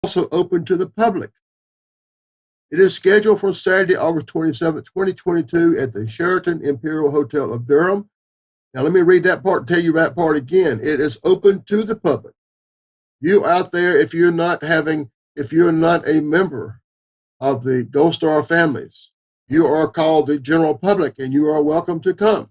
also open to the public. It is scheduled for Saturday, August 27th, 2022 at the Sheraton Imperial Hotel of Durham. Now, let me read that part, tell you that part again. It is open to the public. You out there, if you're not a member of the Gold Star families, you are called the general public, and you are welcome to come.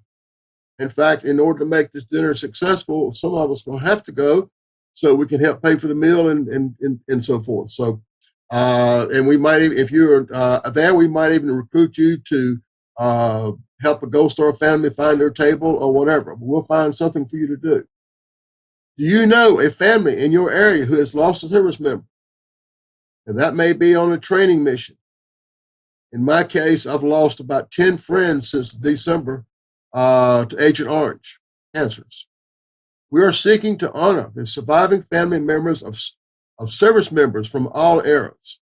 In fact, in order to make this dinner successful, some of us are going to have to go so we can help pay for the meal and so forth. So, and we might, if you're there, we might even recruit you to help a Gold Star family find their table or whatever. We'll find something for you to do. Do you know a family in your area who has lost a service member? And that may be on a training mission. In my case, I've lost about 10 friends since December to Agent Orange cancers. We are seeking to honor the surviving family members of service members from all eras.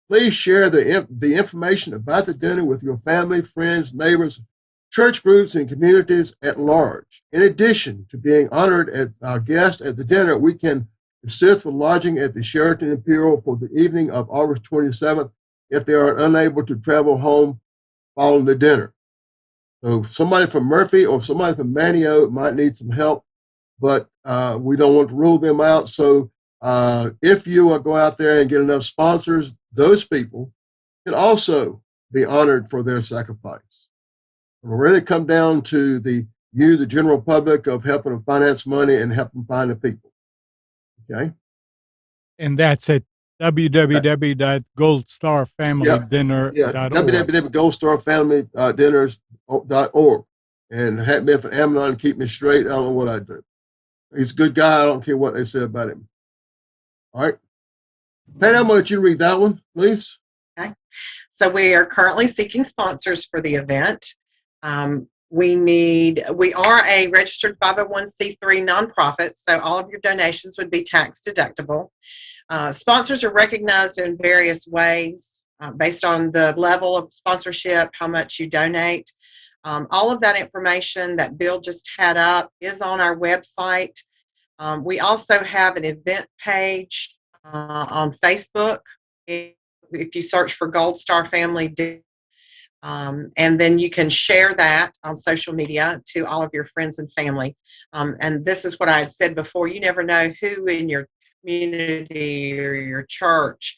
Please share the information about the dinner with your family, friends, neighbors, church groups, and communities at large. In addition to being honored as our guest at the dinner, we can assist with lodging at the Sheraton Imperial for the evening of August 27th if they are unable to travel home following the dinner. So somebody from Murphy or somebody from Manteo might need some help, but we don't want to rule them out. So if you go out there and get enough sponsors, those people can also be honored for their sacrifice. It'll really come down to the general public, of helping them finance money and helping find the people. Okay. And that's at www.goldstarfamilydinner.org. Yeah, www.goldstarfamilydinners.org. And had me for Amnon, keep me straight. I don't know what I do. He's a good guy. I don't care what they say about him. All right. Pat, I'm going to let you read that one, please. Okay. So we are currently seeking sponsors for the event. We are a registered 501c3 nonprofit, so all of your donations would be tax deductible. Sponsors are recognized in various ways based on the level of sponsorship, how much you donate. All of that information that Bill just had up is on our website. We also have an event page on Facebook. If you search for Gold Star Family, and then you can share that on social media to all of your friends and family. And this is what I had said before. You never know who in your community or your church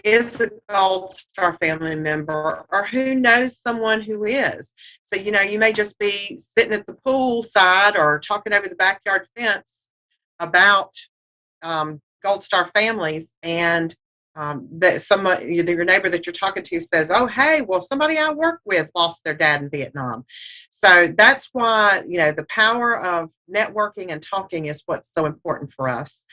is a Gold Star family member, or who knows someone who is. So, you may just be sitting at the pool side or talking over the backyard fence about Gold Star families, and that your neighbor that you're talking to says, "Oh, hey, well, somebody I work with lost their dad in Vietnam." So that's why, the power of networking and talking is what's so important for us.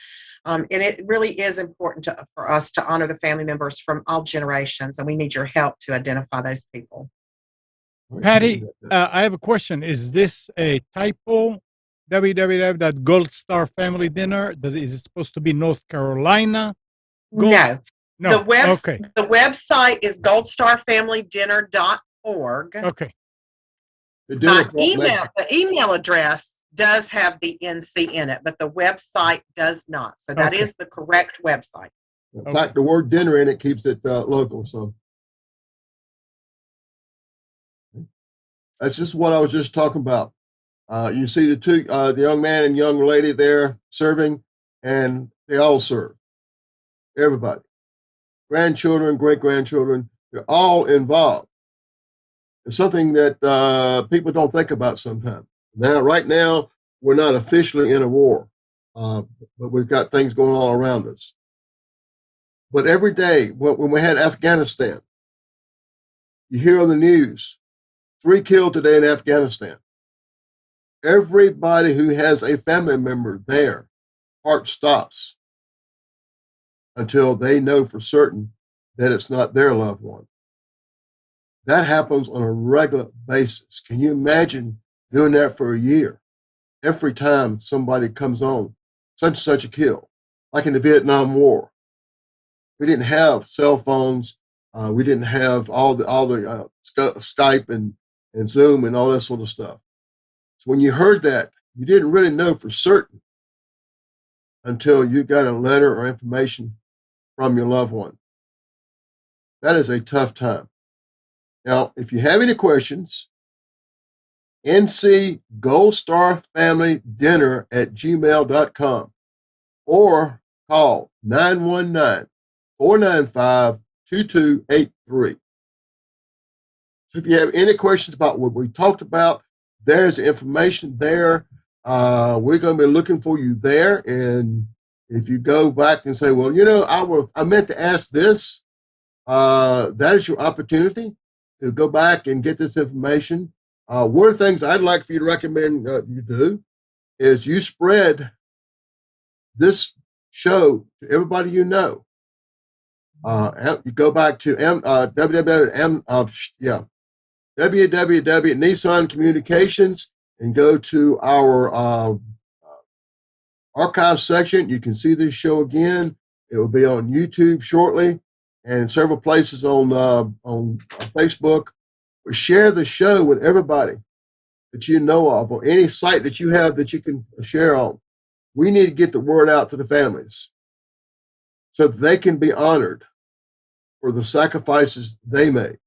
And it really is important for us to honor the family members from all generations, and we need your help to identify those people. Patty, I have a question. Is this a typo? www.goldstarfamilydinner. Is it supposed to be North Carolina? No. No. The website is goldstarfamilydinner.org. Okay. The email address does have the NC in it, but the website does not. So that is the correct website. In fact, the word dinner in it keeps it local. So that's just what I was just talking about. You see the young man and young lady there serving, and they all serve. Everybody. Grandchildren, great-grandchildren, they're all involved. It's something that people don't think about sometimes. Right now, we're not officially in a war, but we've got things going on around us. But every day, when we had Afghanistan, you hear on the news, 3 killed today in Afghanistan. Everybody who has a family member there, heart stops until they know for certain that it's not their loved one. That happens on a regular basis. Can you imagine doing that for a year? Every time somebody comes on, such and such a kill, like in the Vietnam War. We didn't have cell phones. We didn't have all the Skype and Zoom and all that sort of stuff. So when you heard that, you didn't really know for certain until you got a letter or information from your loved one. That is a tough time. Now, if you have any questions, ncgoldstarfamilydinner@gmail.com or call 919-495-2283. So if you have any questions about what we talked about, there's information there. We're going to be looking for you there. And if you go back and say, well, I meant to ask this, that is your opportunity to go back and get this information. One of the things I'd like for you to recommend you do is you spread this show to everybody you know. You go back to www. Communications and go to our archive section. You can see this show again. It will be on YouTube shortly and several places on Facebook. Share the show with everybody that you know of or any site that you have that you can share on. We need to get the word out to the families so that they can be honored for the sacrifices they made.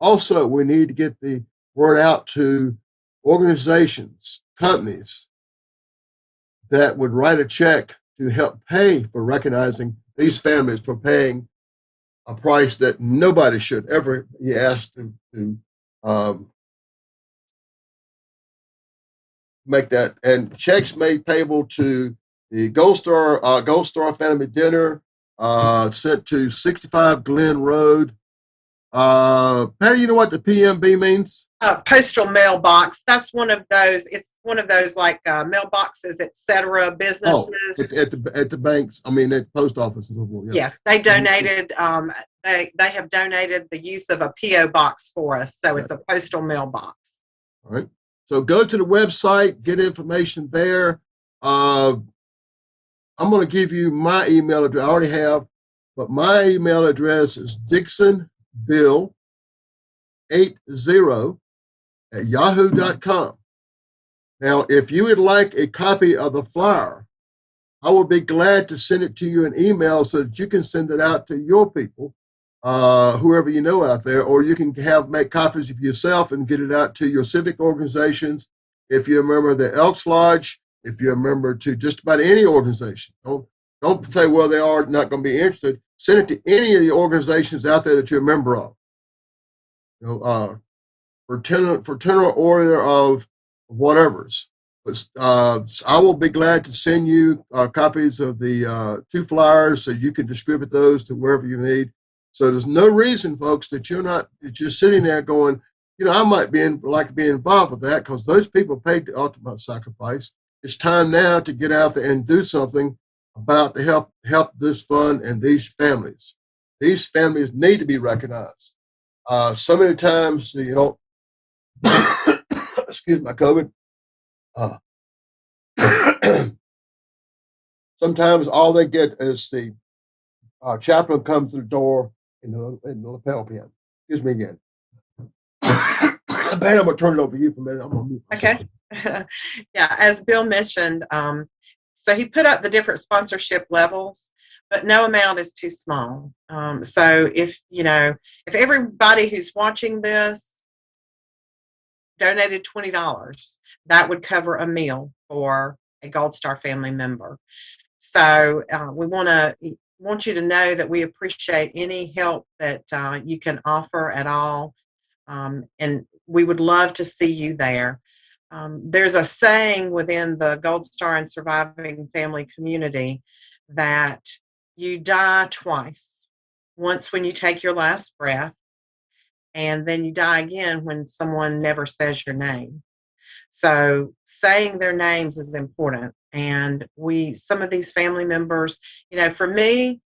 Also, we need to get the word out to organizations, companies that would write a check to help pay for recognizing these families for paying a price that nobody should ever be asked to make that. And checks made payable to the Gold Star Family Dinner, sent to 65 Glen Road. Patty, you know what the PMB means? Postal mailbox. That's one of those. It's one of those like mailboxes, etc. Businesses. At the banks. I mean, at post offices. Yeah. Yes, they donated. They have donated the use of a PO box for us, so it's a postal mailbox. All right. So go to the website, get information there. I'm going to give you my email address. I already have, but my email address is DixonBill80@yahoo.com. Now, if you would like a copy of the flyer, I will be glad to send it to you in email so that you can send it out to your people, whoever you know out there, or you can make copies of yourself and get it out to your civic organizations. If you're a member of the Elks Lodge, if you're a member to just about any organization, don't say, well, they are not going to be interested. Send it to any of the organizations out there that you're a member of. Fraternal order of whatever's. But I will be glad to send you copies of the 2 flyers so you can distribute those to wherever you need. So there's no reason, folks, that you're sitting there going, I might like to be involved with that because those people paid the ultimate sacrifice. It's time now to get out there and do something about to help this fund and these families. These families need to be recognized. So many times, excuse my COVID. Sometimes all they get is the chaplain comes to the door in the lapel pin. Excuse me again. Ben, I'm going to turn it over to you for a minute. I'm going to mute myself. Okay. Yeah, as Bill mentioned, so he put up the different sponsorship levels, but no amount is too small. So if everybody who's watching this donated $20, that would cover a meal for a Gold Star family member. So we want you to know that we appreciate any help that you can offer at all. And we would love to see you there. There's a saying within the Gold Star and Surviving Family community that you die twice. Once when you take your last breath, and then you die again when someone never says your name. So saying their names is important. And some of these family members, for me,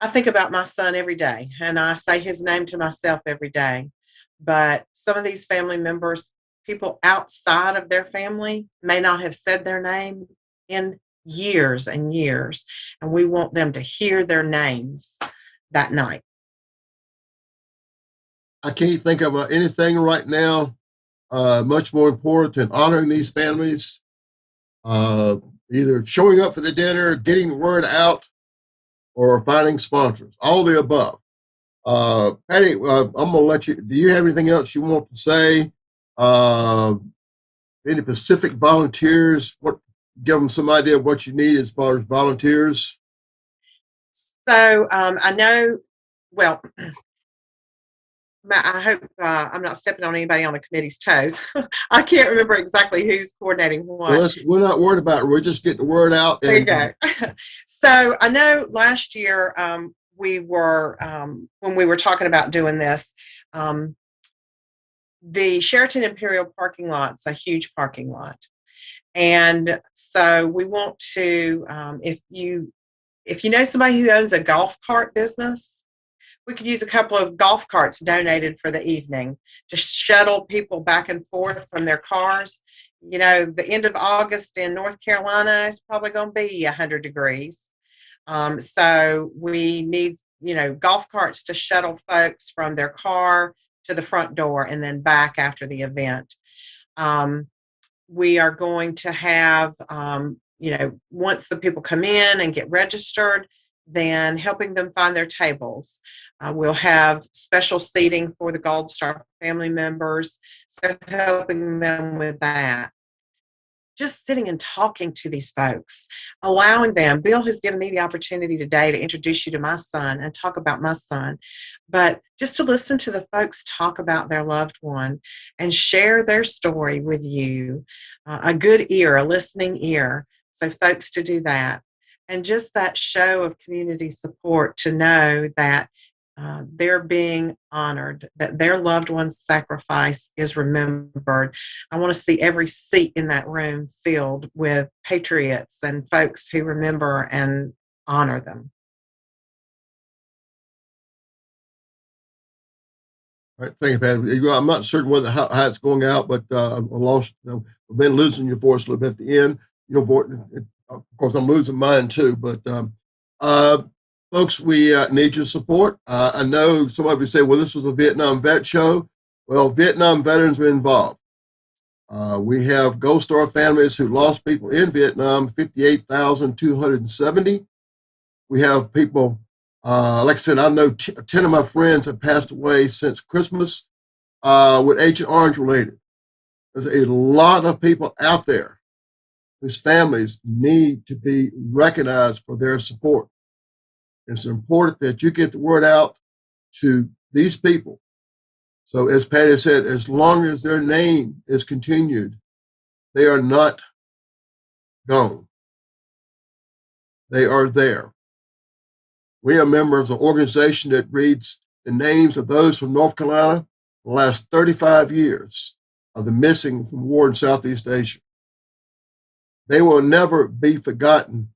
I think about my son every day and I say his name to myself every day. But some of these family members, people outside of their family may not have said their name in years and years. And we want them to hear their names that night. I can't think of anything right now much more important than honoring these families. either showing up for the dinner, getting the word out, or finding sponsors. All the above. Patty, I'm going to let you. Do you have anything else you want to say? Any Pacific volunteers? Give them some idea of what you need as far as volunteers. So I know. Well, I hope I'm not stepping on anybody on the committee's toes. I can't remember exactly who's coordinating what. Well, we're not worried about it. We're just getting the word out. There you go. So I know last year we were, when we were talking about doing this, the Sheraton Imperial parking lot's a huge parking lot. And so we want to, if you know somebody who owns a golf cart business, we could use a couple of golf carts donated for the evening to shuttle people back and forth from their cars. You know, the end of August in North Carolina is probably going to be 100 degrees. So we need, golf carts to shuttle folks from their car to the front door and then back after the event. We are going to have, once the people come in and get registered, then helping them find their tables. We'll have special seating for the Gold Star family members, so helping them with that. Just sitting and talking to these folks, allowing them. Bill has given me the opportunity today to introduce you to my son and talk about my son, but just to listen to the folks talk about their loved one and share their story with you. A good ear, a listening ear. So folks to do that. And just that show of community support to know that they're being honored, that their loved one's sacrifice is remembered. I want to see every seat in that room filled with patriots and folks who remember and honor them. All right, thank you, Patty. I'm not certain how it's going out, but I lost. I've been losing your voice a little bit at the end. Your voice, of course, I'm losing mine too. But folks, we need your support. I know somebody would say, "Well, this was a Vietnam vet show." Well, Vietnam veterans were involved. We have Gold Star families who lost people in Vietnam, 58,270. We have people. Like I said, I know 10 of my friends have passed away since Christmas with Agent Orange related. There's a lot of people out there whose families need to be recognized for their support. It's important that you get the word out to these people. So as Patty said, as long as their name is continued, they are not gone. They are there. We are members of an organization that reads the names of those from North Carolina for the last 35 years of the missing from war in Southeast Asia. They will never be forgotten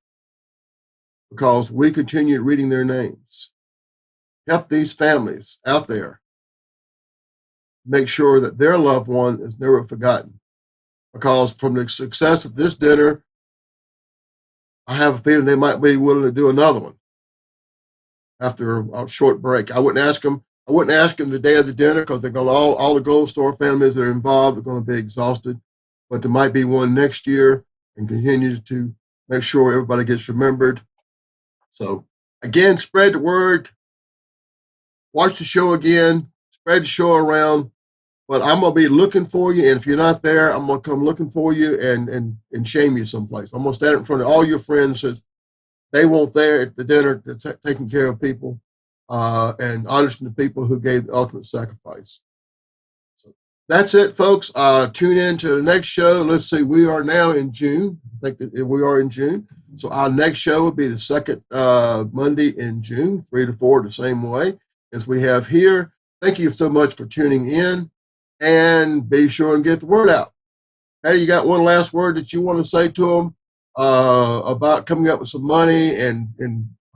because we continue reading their names. Help these families out there make sure that their loved one is never forgotten. Because from the success of this dinner, I have a feeling they might be willing to do another one after a short break. I wouldn't ask them the day of the dinner because they're going all the Gold Star families that are involved are going to be exhausted. But there might be one next year and continue to make sure everybody gets remembered. So again, spread the word. Watch the show again. Spread the show around. But I'm going to be looking for you. And if you're not there, I'm going to come looking for you and shame you someplace. I'm going to stand in front of all your friends says they weren't there at the dinner, taking care of people and honoring the people who gave the ultimate sacrifice. So that's it, folks. Tune in to the next show. Let's see. We are now in June. I think that we are in June. So our next show will be the second Monday in June, 3 to 4, the same way as we have here. Thank you so much for tuning in. And be sure and get the word out. Patty, you got one last word that you want to say to them about coming up with some money and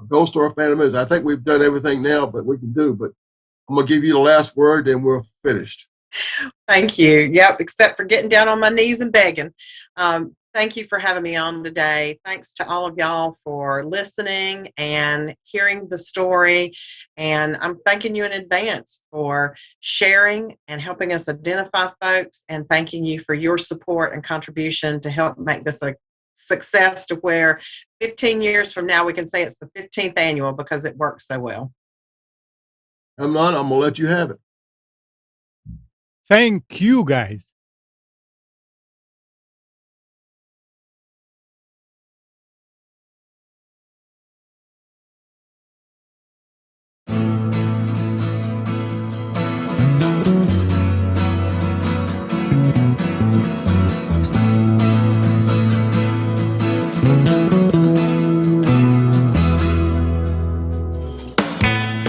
Gold Star families? I think we've done everything now, but we can do. But I'm going to give you the last word and we're finished. Thank you. Yep, except for getting down on my knees and begging. Thank you for having me on today. Thanks to all of y'all for listening and hearing the story. And I'm thanking you in advance for sharing and helping us identify folks, and thanking you for your support and contribution to help make this a success to where 15 years from now we can say it's the 15th annual because it works so well. I'm going to let you have it. Thank you, guys.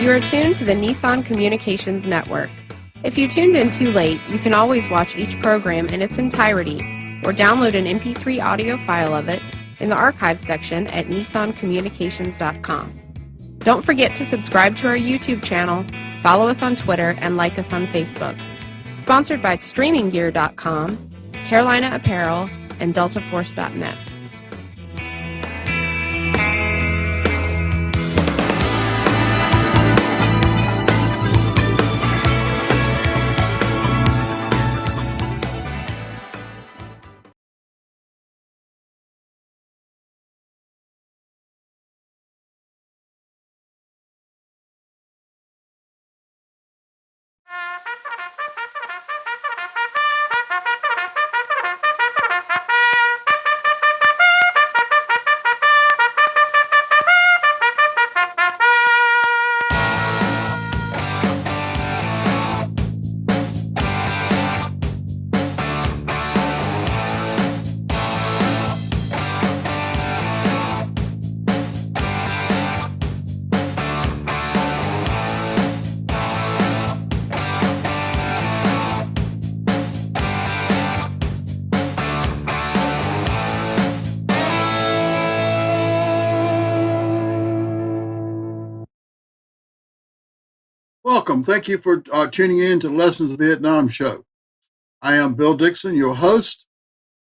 You are tuned to the Nissan Communications Network. If you tuned in too late, you can always watch each program in its entirety or download an MP3 audio file of it in the archives section at nissancommunications.com. Don't forget to subscribe to our YouTube channel, follow us on Twitter, and like us on Facebook. Sponsored by StreamingGear.com, Carolina Apparel, and DeltaForce.net. Welcome. Thank you for tuning in to Lessons of Vietnam show. I am Bill Dixon, your host.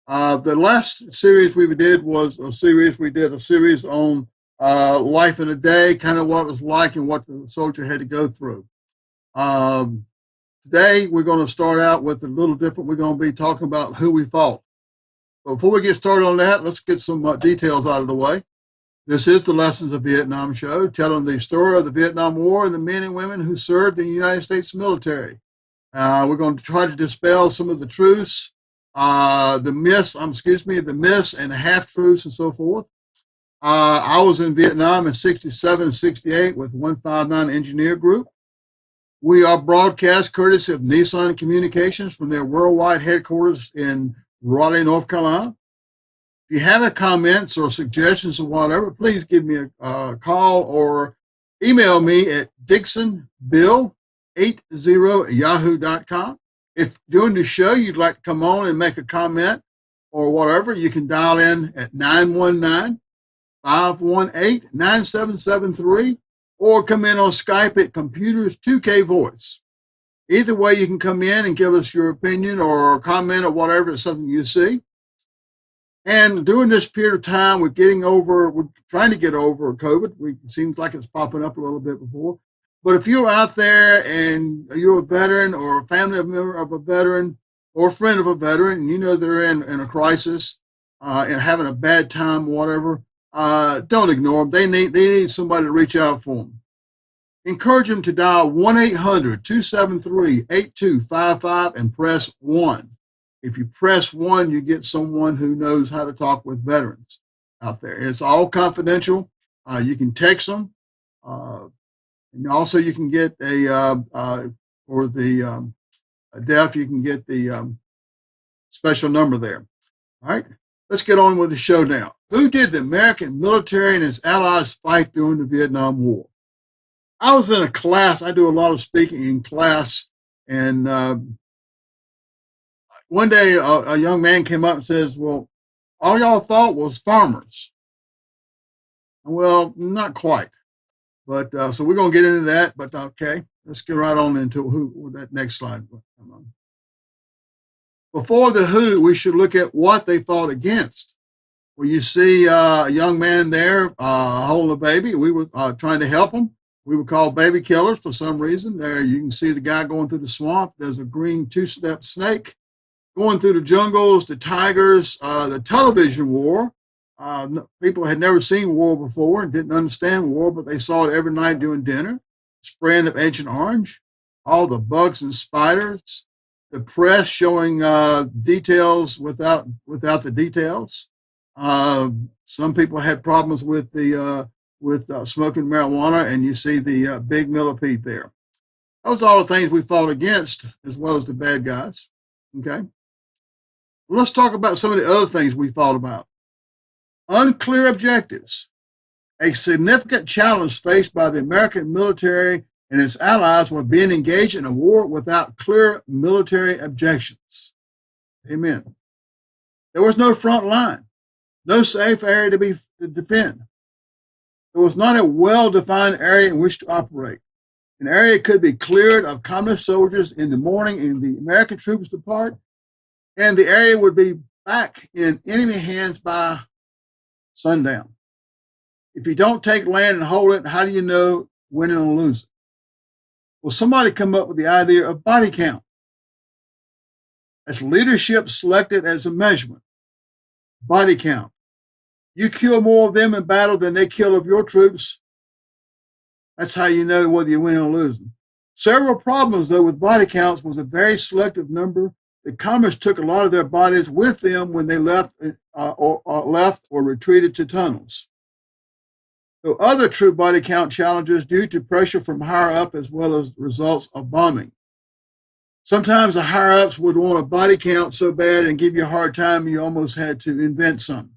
The last series we did was a series on life in a day, kind of what it was like and what the soldier had to go through. Today, we're going to start out with a little different. We're going to be talking about who we fought. But before we get started on that, let's get some details out of the way. This is the Lessons of Vietnam show, telling the story of the Vietnam War and the men and women who served in the United States military. We're going to try to dispel some of the truths, the myths and the half-truths and so forth. I was in Vietnam in 67 and 68 with 159 Engineer Group. We are broadcast courtesy of Nissan Communications from their worldwide headquarters in Raleigh, North Carolina. If you have any comments or suggestions or whatever, please give me a call or email me at dixonbill80@yahoo.com. If during the show you'd like to come on and make a comment or whatever, you can dial in at 919-518-9773 or come in on Skype at Computers 2K Voice. Either way, you can come in and give us your opinion or comment or whatever, it's something you see. And during this period of time, we're trying to get over COVID. It seems like it's popping up a little bit before. But if you're out there and you're a veteran or a family member of a veteran or a friend of a veteran, and you know they're in a crisis and having a bad time or whatever, don't ignore them. They need somebody to reach out for them. Encourage them to dial 1-800-273-8255 and press 1. If you press 1, you get someone who knows how to talk with veterans out there. It's all confidential. You can text them. And also you can get deaf, you can get the special number there. All right, let's get on with the show now. Who did the American military and its allies fight during the Vietnam War? I was in a class. I do a lot of speaking in class, and one day, a young man came up and says, well, all y'all thought was farmers. Well, not quite. But so we're going to get into that. But okay, let's get right on into that next slide. Before the who, we should look at what they fought against. Well, you see a young man there holding a baby. We were trying to help him. We were called baby killers for some reason. There you can see the guy going through the swamp. There's a green two-step snake. Going through the jungles, the tigers, the television war. People had never seen war before and didn't understand war, but they saw it every night during dinner. Spraying of Agent Orange, all the bugs and spiders, the press showing details without the details. Some people had problems with smoking marijuana, and you see the big millipede there. Those are all the things we fought against, as well as the bad guys. Okay. Let's talk about some of the other things we fought about. Unclear objectives. A significant challenge faced by the American military and its allies were being engaged in a war without clear military objections. Amen. There was no front line, no safe area to defend. There was not a well-defined area in which to operate. An area could be cleared of communist soldiers in the morning and the American troops depart, and the area would be back in enemy hands by sundown. If you don't take land and hold it, how do you know winning or losing? Well, somebody come up with the idea of body count. That's leadership selected as a measurement. Body count. You kill more of them in battle than they kill of your troops. That's how you know whether you're winning or losing. Several problems, though, with body counts was a very selective number. The communists took a lot of their bodies with them when they left or retreated to tunnels. So other true body count challenges due to pressure from higher up as well as results of bombing. Sometimes the higher ups would want a body count so bad and give you a hard time you almost had to invent something.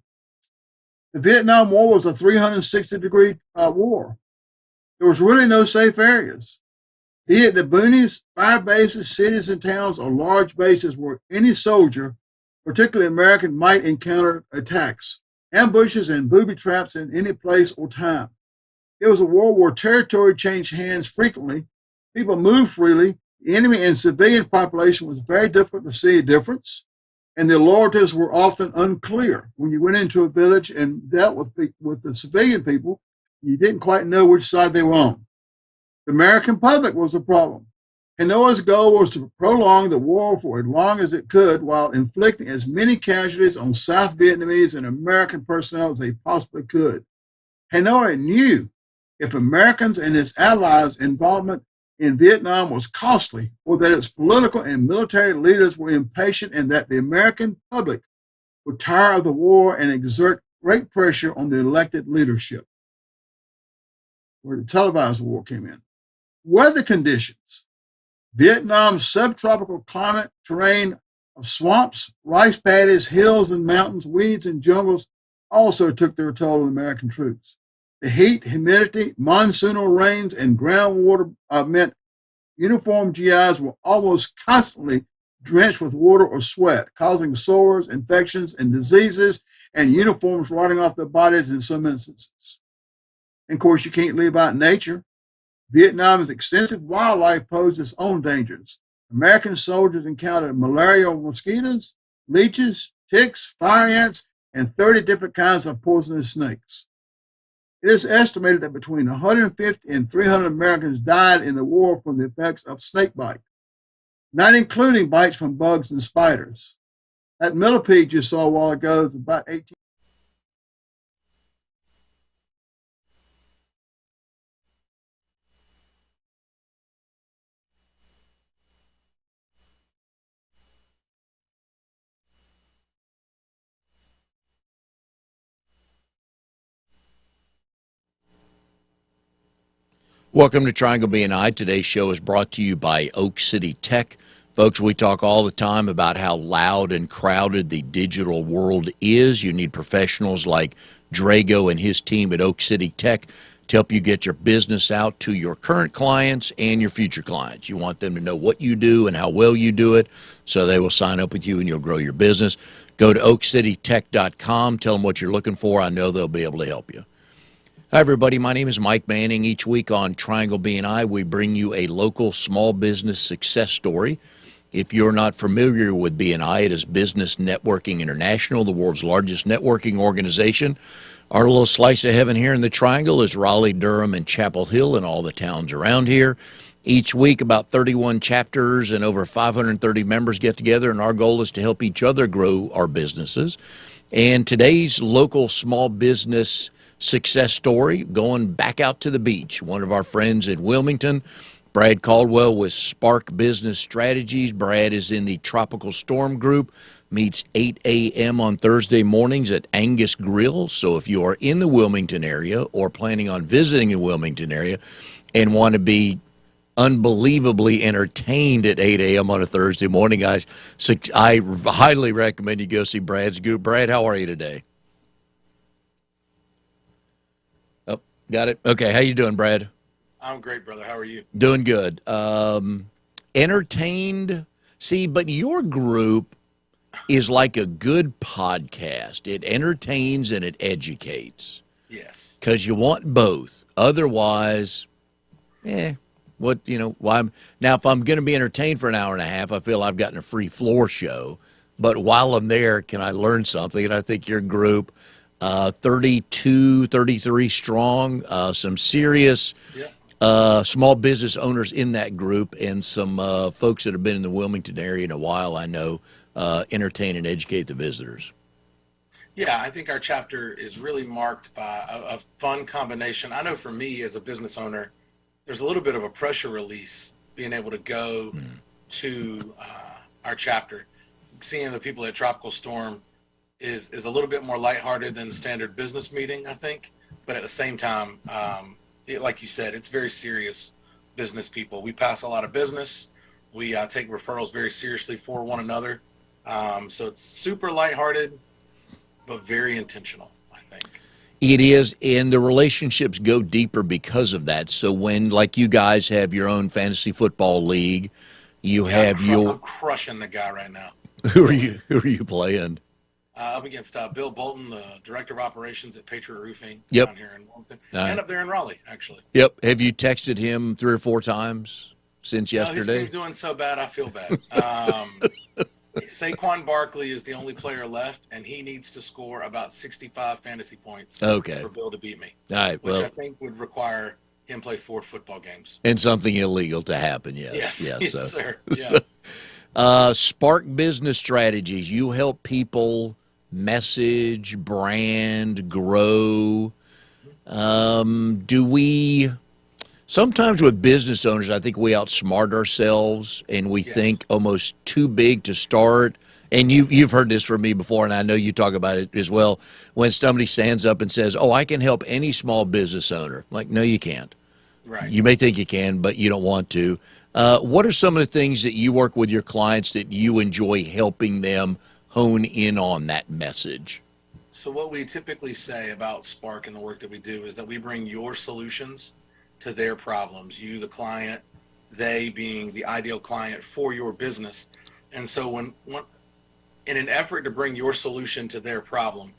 The Vietnam War was a 360-degree war. There was really no safe areas. Be it the boonies, fire bases, cities and towns, or large bases where any soldier, particularly American, might encounter attacks, ambushes, and booby traps in any place or time. It was a war where territory changed hands frequently. People moved freely. The enemy and civilian population was very difficult to see a difference, and the loyalties were often unclear. When you went into a village and dealt with the civilian people, you didn't quite know which side they were on. The American public was the problem. Hanoi's goal was to prolong the war for as long as it could while inflicting as many casualties on South Vietnamese and American personnel as they possibly could. Hanoi knew if Americans and its allies' involvement in Vietnam was costly, or that its political and military leaders were impatient, and that the American public would tire of the war and exert great pressure on the elected leadership, where the televised war came in. Weather conditions. Vietnam's subtropical climate, terrain of swamps, rice paddies, hills and mountains, weeds and jungles also took their toll on American troops. The heat, humidity, monsoonal rains, and groundwater meant uniformed GIs were almost constantly drenched with water or sweat, causing sores, infections, and diseases, and uniforms rotting off their bodies in some instances. And of course, you can't leave out nature. Vietnam's extensive wildlife posed its own dangers. American soldiers encountered malarial mosquitoes, leeches, ticks, fire ants, and 30 different kinds of poisonous snakes. It is estimated that between 150 and 300 Americans died in the war from the effects of snake bite, not including bites from bugs and spiders. That millipede you saw a while ago is about 18. Welcome to Triangle BNI. Today's show is brought to you by Oak City Tech. Folks, we talk all the time about how loud and crowded the digital world is. You need professionals like Drago and his team at Oak City Tech to help you get your business out to your current clients and your future clients. You want them to know what you do and how well you do it, so they will sign up with you and you'll grow your business. Go to oakcitytech.com. Tell them what you're looking for. I know they'll be able to help you. Hi, everybody. My name is Mike Manning. Each week on Triangle BNI, we bring you a local small business success story. If you're not familiar with BNI, it is Business Networking International, the world's largest networking organization. Our little slice of heaven here in the Triangle is Raleigh, Durham, and Chapel Hill, and all the towns around here. Each week, about 31 chapters and over 530 members get together, and our goal is to help each other grow our businesses. And today's local small business success story, going back out to the beach. One of our friends in Wilmington, Brad Caldwell with Spark Business Strategies. Brad is in the Tropical Storm Group, meets 8 a.m. on Thursday mornings at Angus Grill. So if you are in the Wilmington area or planning on visiting the Wilmington area and want to be unbelievably entertained at 8 a.m. on a Thursday morning, guys, so I highly recommend you go see Brad's group. Brad, how are you today? Oh, got it. Okay, how you doing, Brad? I'm great, brother. How are you? Doing good. Entertained. See, but your group is like a good podcast. It entertains and it educates. Yes. Because you want both. Otherwise, what, why? Now, if I'm going to be entertained for an hour and a half, I feel I've gotten a free floor show. But while I'm there, can I learn something? And I think your group, 32, 33 strong, some serious small business owners in that group, and some folks that have been in the Wilmington area in a while, I know, entertain and educate the visitors. Yeah, I think our chapter is really marked by a fun combination. I know for me as a business owner, there's a little bit of a pressure release being able to go to our chapter. Seeing the people at Tropical Storm is a little bit more lighthearted than the standard business meeting, I think. But at the same time, like you said, it's very serious business people. We pass a lot of business. We take referrals very seriously for one another. So it's super lighthearted, but very intentional, I think. It is, and the relationships go deeper because of that. So when, like, you guys have your own fantasy football league, you have I'm crushing the guy right now. Who are you playing? Up against Bill Bolton, the director of operations at Patriot Roofing down here in Wilmington, and up there in Raleigh, actually. Yep. Have you texted him 3 or 4 times since yesterday? His team's doing so bad, I feel bad. Saquon Barkley is the only player left, and he needs to score about 65 fantasy points for Bill to beat me. All right. Which I think would require him play 4 football games. And something illegal to happen, yes. Yes, sir. Yeah. Spark Business Strategies. You help people message, brand, grow. Do we... Sometimes with business owners, I think we outsmart ourselves and we think almost too big to start. And you've heard this from me before, and I know you talk about it as well. When somebody stands up and says, "Oh, I can help any small business owner," I'm like, no, you can't. Right. You may think you can, but you don't want to. What are some of the things that you work with your clients that you enjoy helping them hone in on that message? So what we typically say about Spark and the work that we do is that we bring your solutions to their problems, you, the client, they being the ideal client for your business. And so when in an effort to bring your solution to their problem,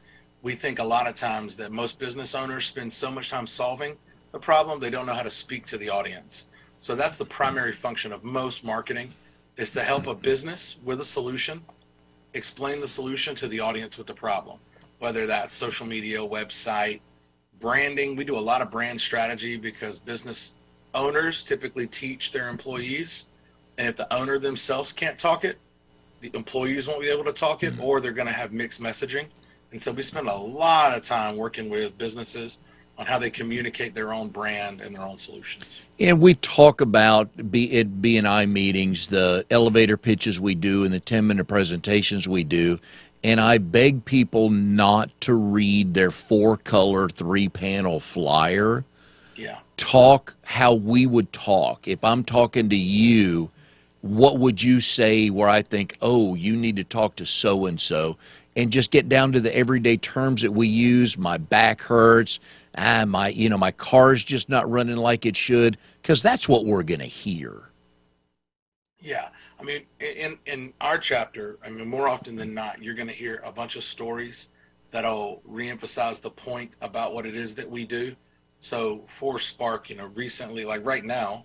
we think a lot of times that most business owners spend so much time solving the problem, they don't know how to speak to the audience. So that's the primary function of most marketing, is to help a business with a solution, explain the solution to the audience with the problem, whether that's social media, website, branding. We do a lot of brand strategy because business owners typically teach their employees, and if the owner themselves can't talk it, the employees won't be able to talk it, or they're going to have mixed messaging. And so we spend a lot of time working with businesses on how they communicate their own brand and their own solutions. And we talk about at B&I meetings, the elevator pitches we do and the 10-minute presentations we do. And I beg people not to read their 4-color, 3-panel flyer. Yeah. Talk how we would talk. If I'm talking to you, what would you say where I think, oh, you need to talk to so-and-so, and just get down to the everyday terms that we use. My back hurts. My car's just not running like it should, because that's what we're going to hear. Yeah. I mean, in our chapter, I mean, more often than not, you're going to hear a bunch of stories that'll reemphasize the point about what it is that we do. So for Spark, recently, like right now,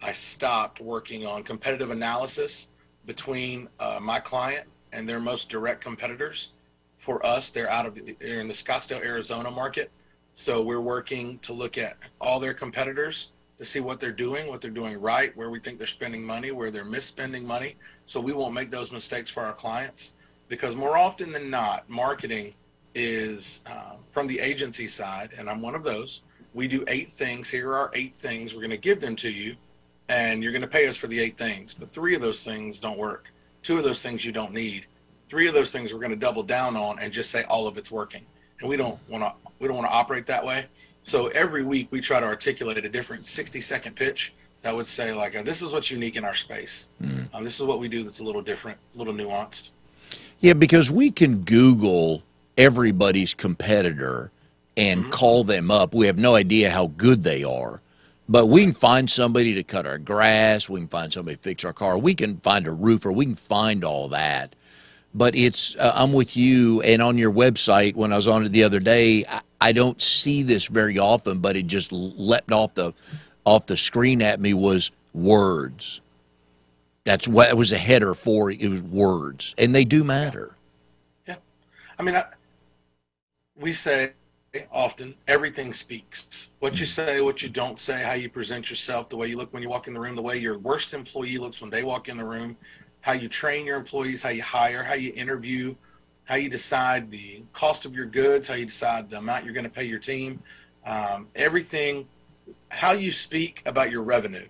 I stopped working on competitive analysis between my client and their most direct competitors. For us, they're in the Scottsdale, Arizona market. So we're working to look at all their competitors to see what they're doing right, where we think they're spending money, where they're misspending money. So we won't make those mistakes for our clients, because more often than not, marketing is from the agency side, and I'm one of those. We do 8 things. Here are 8 things. We're going to give them to you, and you're going to pay us for the 8 things. But 3 of those things don't work. 2 of those things you don't need. 3 of those things we're going to double down on and just say all of it's working. And we don't want to operate that way. So every week we try to articulate a different 60-second pitch that would say, like, this is what's unique in our space. This is what we do that's a little different, a little nuanced. Yeah, because we can Google everybody's competitor and call them up. We have no idea how good they are, but we can find somebody to cut our grass. We can find somebody to fix our car. We can find a roofer. We can find all that. But it's, I'm with you, and on your website, when I was on it the other day, I don't see this very often, but it just leapt off the screen at me, was words. That's what it was, a header for it, was words, and they do matter. Yeah. I mean, we say often, everything speaks. What you say, what you don't say, how you present yourself, the way you look when you walk in the room, the way your worst employee looks when they walk in the room, how you train your employees, how you hire, how you interview, how you decide the cost of your goods, how you decide the amount you're going to pay your team, everything, how you speak about your revenue.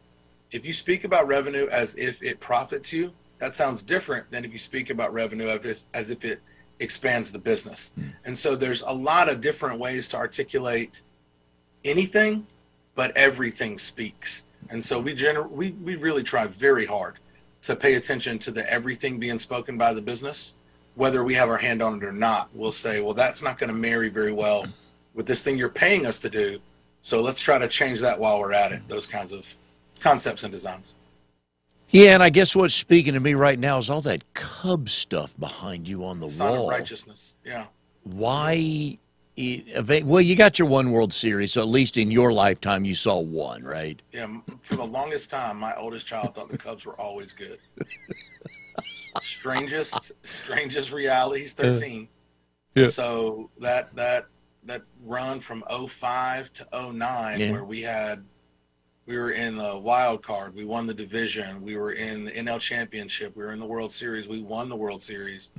If you speak about revenue as if it profits you, that sounds different than if you speak about revenue as if it expands the business. And so there's a lot of different ways to articulate anything, but everything speaks. And so we really try very hard to pay attention to the everything being spoken by the business, whether we have our hand on it or not. We'll say, well, that's not going to marry very well with this thing you're paying us to do. So let's try to change that while we're at it. Those kinds of concepts and designs. Yeah, and I guess what's speaking to me right now is all that Cub stuff behind you on the Sign wall. of righteousness. Yeah. Why? Well, you got your one World Series, so at least in your lifetime you saw one, right? Yeah. For the longest time, my oldest child thought the Cubs were always good. Strangest reality. He's 13. Yeah. So that run from 05 to 09, where we were in the wild card, we won the division, we were in the NL championship, we were in the World Series, we won the World Series.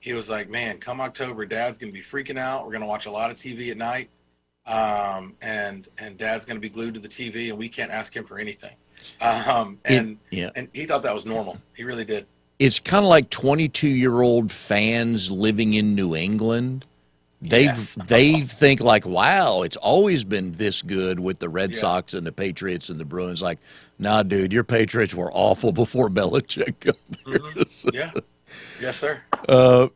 He was like, man, come October, Dad's going to be freaking out. We're going to watch a lot of TV at night. And Dad's going to be glued to the TV, and we can't ask him for anything. And he thought that was normal. He really did. It's kind of like 22-year-old fans living in New England. They think like, wow, it's always been this good with the Red Sox and the Patriots and the Bruins. Like, nah, dude, your Patriots were awful before Belichick got there. Yeah. Yes, sir.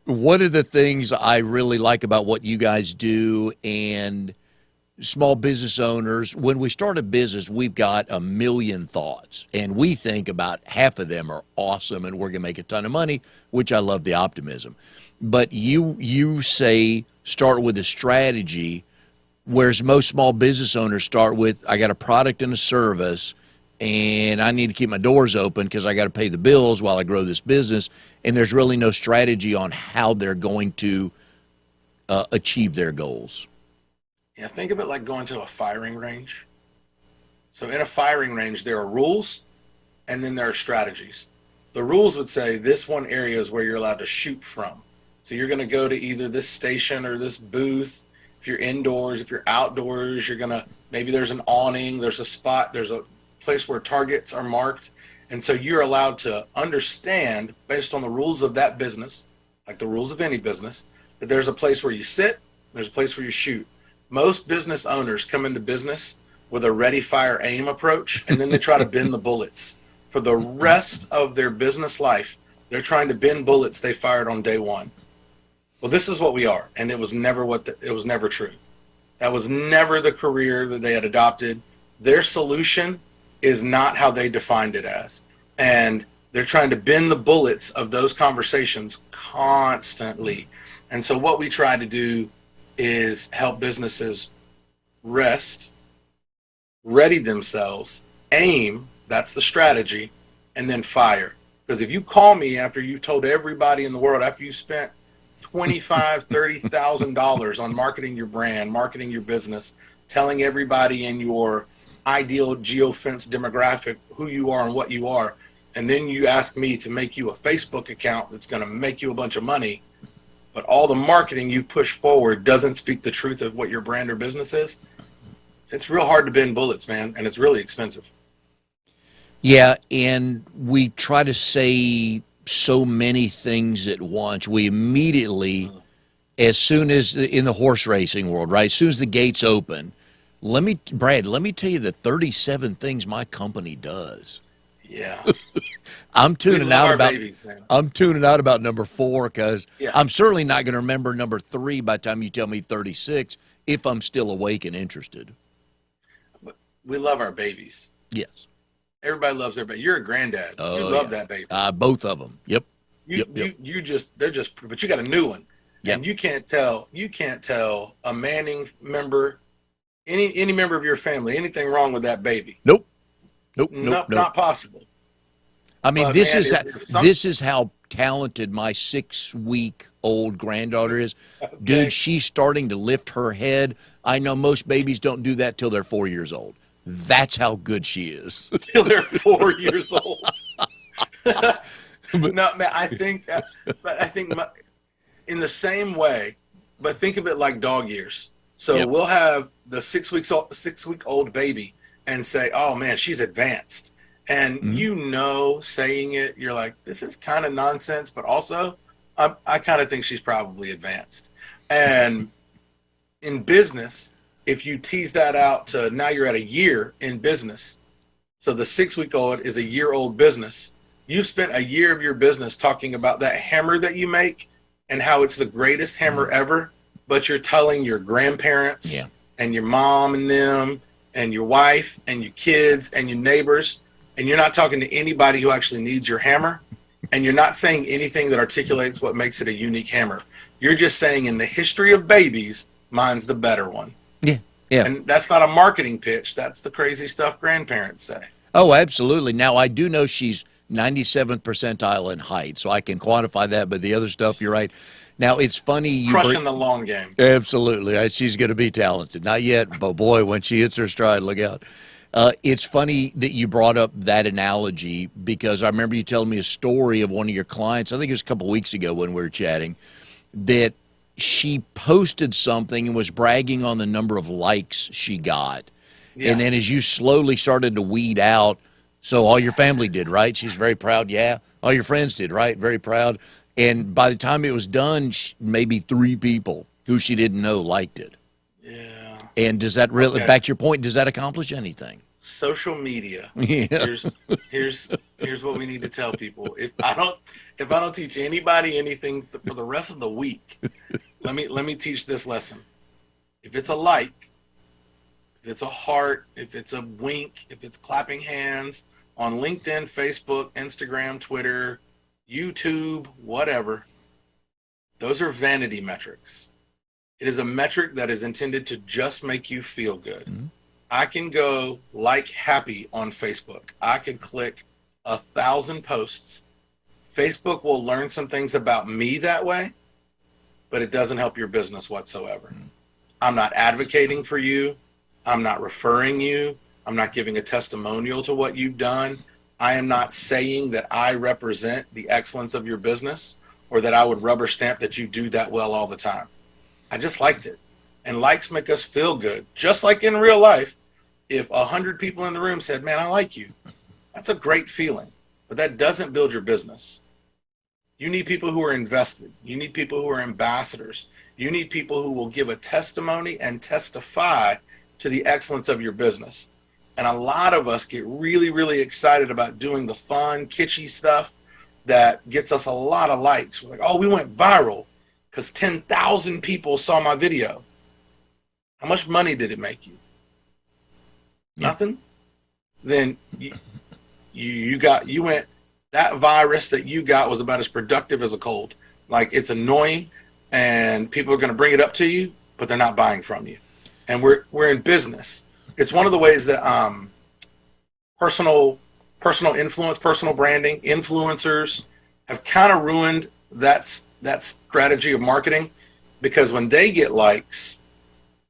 One of the things I really like about what you guys do and small business owners, when we start a business, we've got a million thoughts, and we think about half of them are awesome and we're going to make a ton of money, which I love the optimism. But you say start with a strategy, whereas most small business owners start with, I got a product and a service, and I need to keep my doors open because I got to pay the bills while I grow this business. And there's really no strategy on how they're going to achieve their goals. Yeah, think of it like going to a firing range. So in a firing range, there are rules, and then there are strategies. The rules would say this one area is where you're allowed to shoot from. So you're going to go to either this station or this booth. If you're indoors, if you're outdoors, maybe there's an awning, there's a spot, there's a place where targets are marked. And so you're allowed to understand, based on the rules of that business, like the rules of any business, that there's a place where you sit, there's a place where you shoot. Most business owners come into business with a ready, fire, aim approach, and then they try to bend the bullets. For the rest of their business life, they're trying to bend bullets they fired on day one. Well, this is what we are, and it was never true. That was never the career that they had adopted. Their solution is not how they defined it as. And they're trying to bend the bullets of those conversations constantly. And so what we try to do is help businesses rest, ready themselves, aim, that's the strategy, and then fire. Because if you call me after you've told everybody in the world, after you spent $25,000, $30,000 on marketing your brand, marketing your business, telling everybody in your ideal geofence demographic who you are and what you are, and then you ask me to make you a Facebook account that's going to make you a bunch of money, but all the marketing you push forward doesn't speak the truth of what your brand or business is, it's real hard to bend bullets, man, and it's really expensive. Yeah, and we try to say so many things at once. We immediately, as soon as in the horse racing world, right? As soon as the gates open, Brad, let me tell you the 37 things my company does. Yeah. I'm tuning out about babies, I'm tuning out about number 4 because Yeah. I'm certainly not going to remember number 3 by the time you tell me 36 if I'm still awake and interested. We love our babies. Yes. Everybody loves their baby. You're a granddad. Oh, You love yeah. that baby. Both of them. Yep. You but you got a new one. Yep. And you can't tell a Manning member, any member of your family, anything wrong with that baby. Nope. Not possible. I mean, But, this man, is this is how talented my 6-week-old granddaughter is. Okay. Dude, she's starting to lift her head. I know most babies don't do that till they're 4 years old. That's how good she is. Till they're 4 years old. No, man, I think in the same way, but think of it like dog years. So Yep. we'll have the 6-week-old baby and say, "Oh man, she's advanced," and saying it, you're like, "This is kind of nonsense," but also, I kind of think she's probably advanced. And in business, if you tease that out to now you're at a year in business, so the 6-week-old is a year-old business. You've spent a year of your business talking about that hammer that you make and how it's the greatest hammer ever, but you're telling your grandparents Yeah. and your mom and them and your wife and your kids and your neighbors, and you're not talking to anybody who actually needs your hammer, and you're not saying anything that articulates what makes it a unique hammer. You're just saying, in the history of babies, mine's the better one. Yeah. Yeah. And that's not a marketing pitch. That's the crazy stuff grandparents say. Oh, absolutely. Now, I do know she's 97th percentile in height, so I can quantify that, but the other stuff, you're right. Now, it's funny. Crushing the long game. Absolutely. She's going to be talented. Not yet, but boy, when she hits her stride, look out. It's funny that you brought up that analogy because I remember you telling me a story of one of your clients, I think it was a couple weeks ago when we were chatting, that she posted something and was bragging on the number of likes she got. Yeah. And then as you slowly started to weed out, so all your family did, right? She's very proud. Yeah. All your friends did, right? Very proud. And by the time it was done, maybe 3 people who she didn't know liked it. Yeah. And does that really, Okay. back to your point, does that accomplish anything? Social media. Yeah. Here's what we need to tell people. If I don't teach anybody anything for the rest of the week, let me teach this lesson. If it's a like, if it's a heart, if it's a wink, if it's clapping hands on LinkedIn, Facebook, Instagram, Twitter, YouTube, whatever, those are vanity metrics. It is a metric that is intended to just make you feel good. Mhm. I can go like happy on Facebook. I could click 1,000 posts. Facebook will learn some things about me that way, but it doesn't help your business whatsoever. I'm not advocating for you. I'm not referring you. I'm not giving a testimonial to what you've done. I am not saying that I represent the excellence of your business or that I would rubber stamp that you do that well all the time. I just liked it. And likes make us feel good. Just like in real life, if 100 people in the room said, "Man, I like you," that's a great feeling. But that doesn't build your business. You need people who are invested. You need people who are ambassadors. You need people who will give a testimony and testify to the excellence of your business. And a lot of us get really, really excited about doing the fun, kitschy stuff that gets us a lot of likes. We're like, "Oh, we went viral because 10,000 people saw my video." How much money did it make you? Yeah. Nothing? Then you went, that virus that you got was about as productive as a cold. Like, it's annoying and people are going to bring it up to you, but they're not buying from you. And we're in business. It's one of the ways that personal influence, personal branding, influencers have kind of ruined that strategy of marketing, because when they get likes,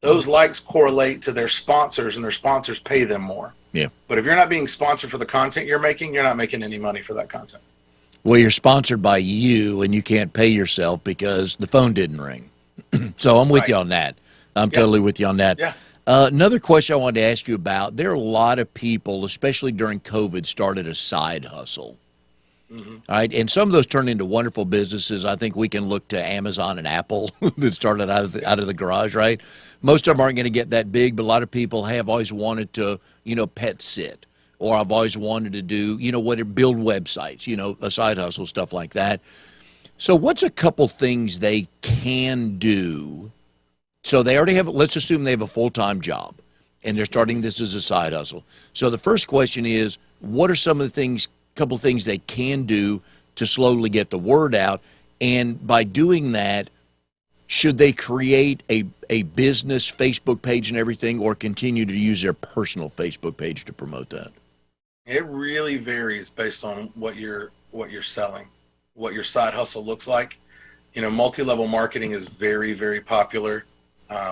those likes correlate to their sponsors, and their sponsors pay them more. Yeah. But if you're not being sponsored for the content you're making, you're not making any money for that content. Well, you're sponsored by you, and you can't pay yourself because the phone didn't ring. So I'm with Right. you on that. I'm Yeah. totally with you on that. Yeah. Another question I wanted to ask you about, there are a lot of people, especially during COVID, started a side hustle. Mm-hmm. All right, and some of those turned into wonderful businesses. I think we can look to Amazon and Apple that started out of the garage, right? Most of them aren't going to get that big, but a lot of people have always wanted to, pet sit, or I've always wanted to do, build websites, a side hustle, stuff like that. So what's a couple things they can do? So they already have, let's assume they have a full-time job and they're starting this as a side hustle. So the first question is, what are some of the things, couple things they can do to slowly get the word out? And by doing that, should they create a business Facebook page and everything, or continue to use their personal Facebook page to promote that? It really varies based on what you're selling, what your side hustle looks like. Multi-level marketing is very, very popular.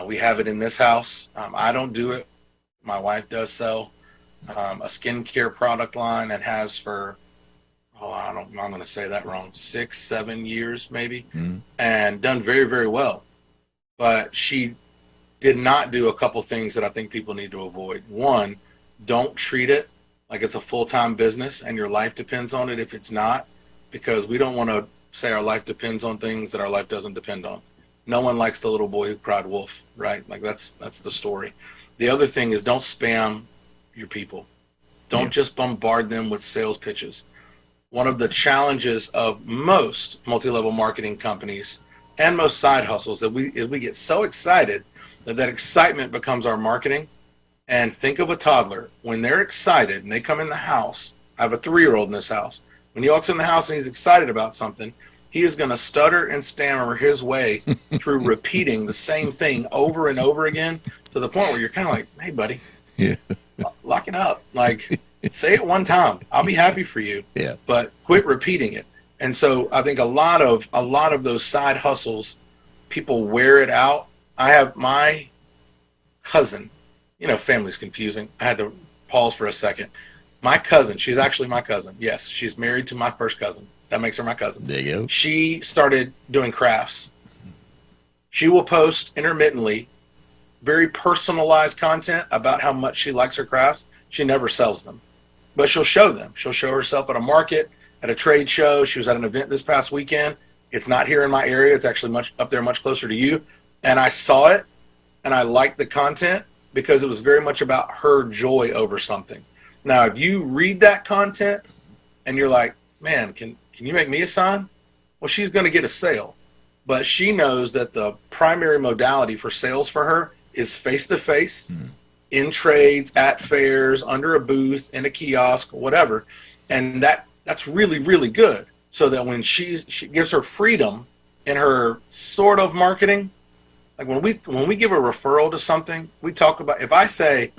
We have it in this house. I don't do it. My wife does sell a skincare product line and has for, I'm going to say that wrong, 6-7 years maybe, and done very, very well. But she did not do a couple things that I think people need to avoid. One, don't treat it like it's a full-time business and your life depends on it if it's not, because we don't want to say our life depends on things that our life doesn't depend on. No one likes the little boy who cried wolf, right? Like that's the story. The other thing is, don't spam your people. Don't just bombard them with sales pitches. One of the challenges of most multi-level marketing companies and most side hustles is we get so excited that excitement becomes our marketing. And think of a toddler. When they're excited and they come in the house, I have a 3-year-old in this house. When he walks in the house and he's excited about something, he is going to stutter and stammer his way through repeating the same thing over and over again, to the point where you're kind of like, hey, buddy, lock it up. Like, say it one time. I'll be happy for you. Yeah. But quit repeating it. And so I think a lot of those side hustles, people wear it out. I have my cousin, family's confusing. I had to pause for a second. My cousin, she's actually my cousin. Yes, she's married to my first cousin. That makes her my cousin. There you go. She started doing crafts. She will post intermittently very personalized content about how much she likes her crafts. She never sells them, but she'll show them. She'll show herself at a market, at a trade show. She was at an event this past weekend. It's not here in my area. It's actually much up there, much closer to you. And I saw it and I liked the content because it was very much about her joy over something. Now, if you read that content and you're like, man, can you make me a sign? Well, she's going to get a sale. But she knows that the primary modality for sales for her is face-to-face, in trades, at fairs, under a booth, in a kiosk, whatever. And that's really, really good. So that when she gives her freedom in her sort of marketing, like when we give a referral to something, we talk about, if I say,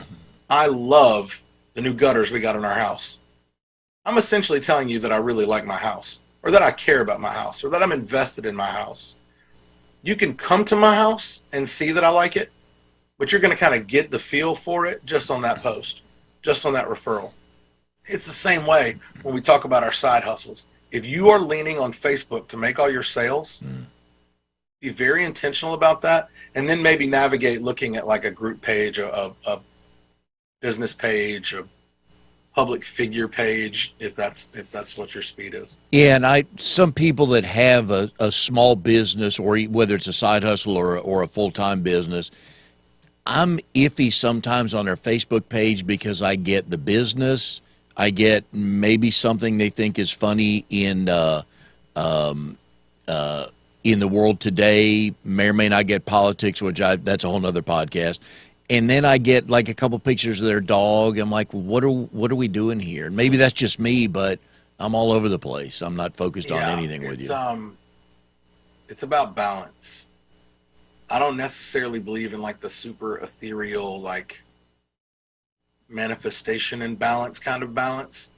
I love the new gutters we got in our house, I'm essentially telling you that I really like my house, or that I care about my house, or that I'm invested in my house. You can come to my house and see that I like it, but you're going to kind of get the feel for it just on that post, just on that referral. It's the same way when we talk about our side hustles. If you are leaning on Facebook to make all your sales, be very intentional about that, and then maybe navigate looking at like a group page, a business page, a public figure page, if that's what your speed is. Yeah, and some people that have a small business, or whether it's a side hustle or a full-time business, I'm iffy sometimes on their Facebook page because I get the business, I get maybe something they think is funny in the world today, may or may not get politics, that's a whole nother podcast. And then I get like a couple pictures of their dog. I'm like, what are we doing here? And maybe that's just me, but I'm all over the place. I'm not focused on anything with you. It's about balance. I don't necessarily believe in like the super ethereal, like manifestation and balance kind of balance.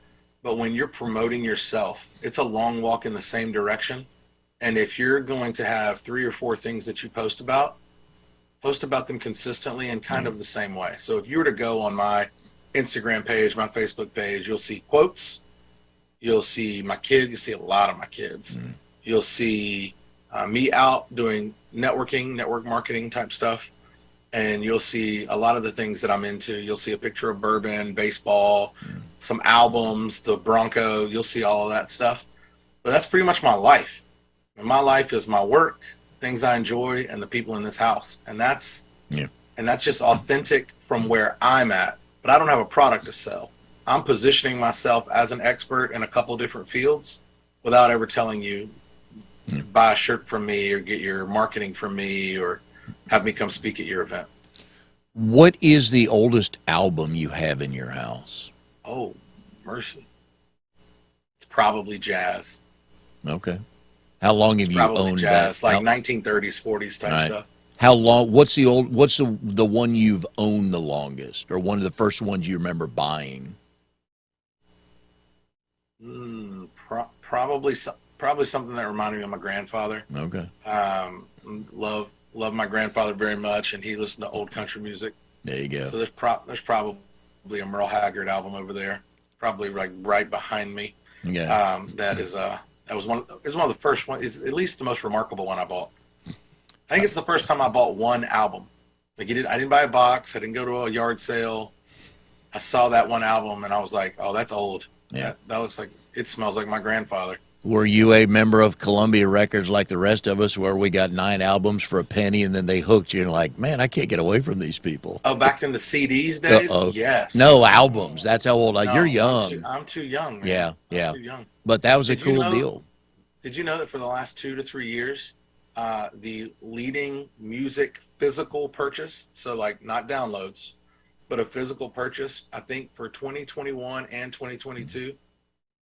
But when you're promoting yourself, it's a long walk in the same direction. And if you're going to have 3 or 4 things that you post about them consistently and kind of the same way. So if you were to go on my Instagram page, my Facebook page, you'll see quotes, You'll see my kids. You see a lot of my kids. You'll see me out doing network marketing type stuff. And you'll see a lot of the things that I'm into. You'll see a picture of bourbon, baseball, some albums, the Bronco. You'll see all of that stuff. But that's pretty much my life. And my life is my work, things I enjoy, and the people in this house. And that's just authentic from where I'm at. But I don't have a product to sell. I'm positioning myself as an expert in a couple different fields without ever telling you, buy a shirt from me or get your marketing from me or have me come speak at your event. What is the oldest album you have in your house? Oh, mercy. It's probably jazz. Okay. How long have you owned jazz, that? like 1930s, 40s type stuff. How long? What's the one you've owned the longest, or one of the first ones you remember buying? Probably something that reminded me of my grandfather. Okay. Love my grandfather very much, and he listened to old country music. There you go. So there's probably a Merle Haggard album over there, probably like right behind me. Yeah. That was one of the first one. Is at least the most remarkable one I bought. I think it's the first time I bought one album. Like I didn't buy a box. I didn't go to a yard sale. I saw that one album and I was like, oh, that's old. Yeah. That looks like, it smells like my grandfather. Were you a member of Columbia Records like the rest of us, where we got 9 albums for a penny and then they hooked you and like, man, I can't get away from these people? Oh, back in the CDs days? Uh-oh. Yes. No, albums. That's how old. No, you're young. I'm too young, man. Yeah, yeah. I'm too young. But that was a Did you cool know- deal. Did you know that for the last 2 to 3 years, the leading music physical purchase, so like not downloads, but a physical purchase, I think for 2021 and 2022,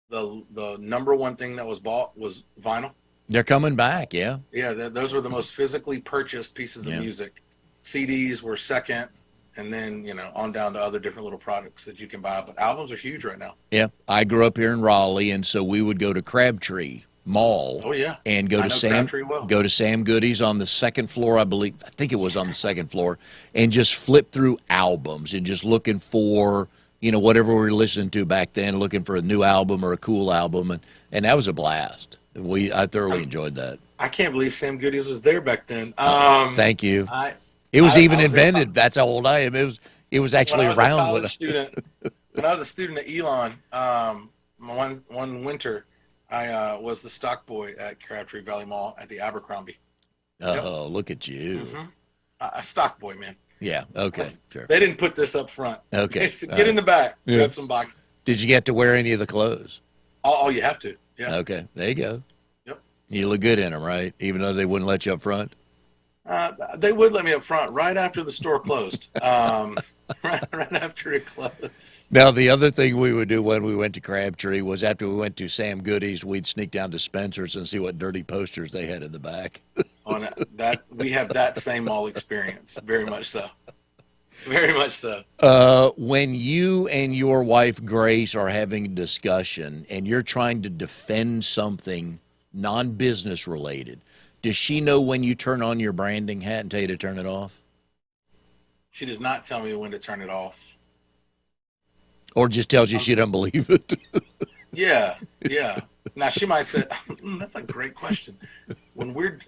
the number one thing that was bought was vinyl. They're coming back, yeah. Yeah, those were the most physically purchased pieces of music. CDs were second, and then, on down to other different little products that you can buy. But albums are huge right now. Yeah. I grew up here in Raleigh, and so we would go to Crabtree Mall. Oh, yeah. And go I to know Sam Crabtree well. go to Sam Goody's on the second floor, I think it was on the second floor, and just flip through albums and just looking for, whatever we were listening to back then, looking for a new album or a cool album, and that was a blast. I thoroughly enjoyed that. I can't believe Sam Goody's was there back then. Thank you. I was even was there invented. That's how old I am. It was actually when I was around. a college student, when I was a student at Elon, one winter, I was the stock boy at Crabtree Valley Mall at the Abercrombie. Oh, look at you. Mm-hmm. A stock boy, man. Yeah. Okay. Sure. They didn't put this up front. Okay. They said, get in the back, grab some boxes. Did you get to wear any of the clothes? Oh, you have to. Yeah. Okay. There you go. Yep. You look good in them, right? Even though they wouldn't let you up front. They would let me up front right after the store closed. Right after it closed. Now, the other thing we would do when we went to Crabtree was after we went to Sam Goody's, we'd sneak down to Spencer's and see what dirty posters they had in the back. On that, we have that same mall experience. Very much so. Very much so. When you and your wife, Grace, are having a discussion and you're trying to defend something non-business related, does she know when you turn on your branding hat and tell you to turn it off? She does not tell me when to turn it off. Or just tells you she doesn't believe it? Yeah. Now, she might say, that's a great question. When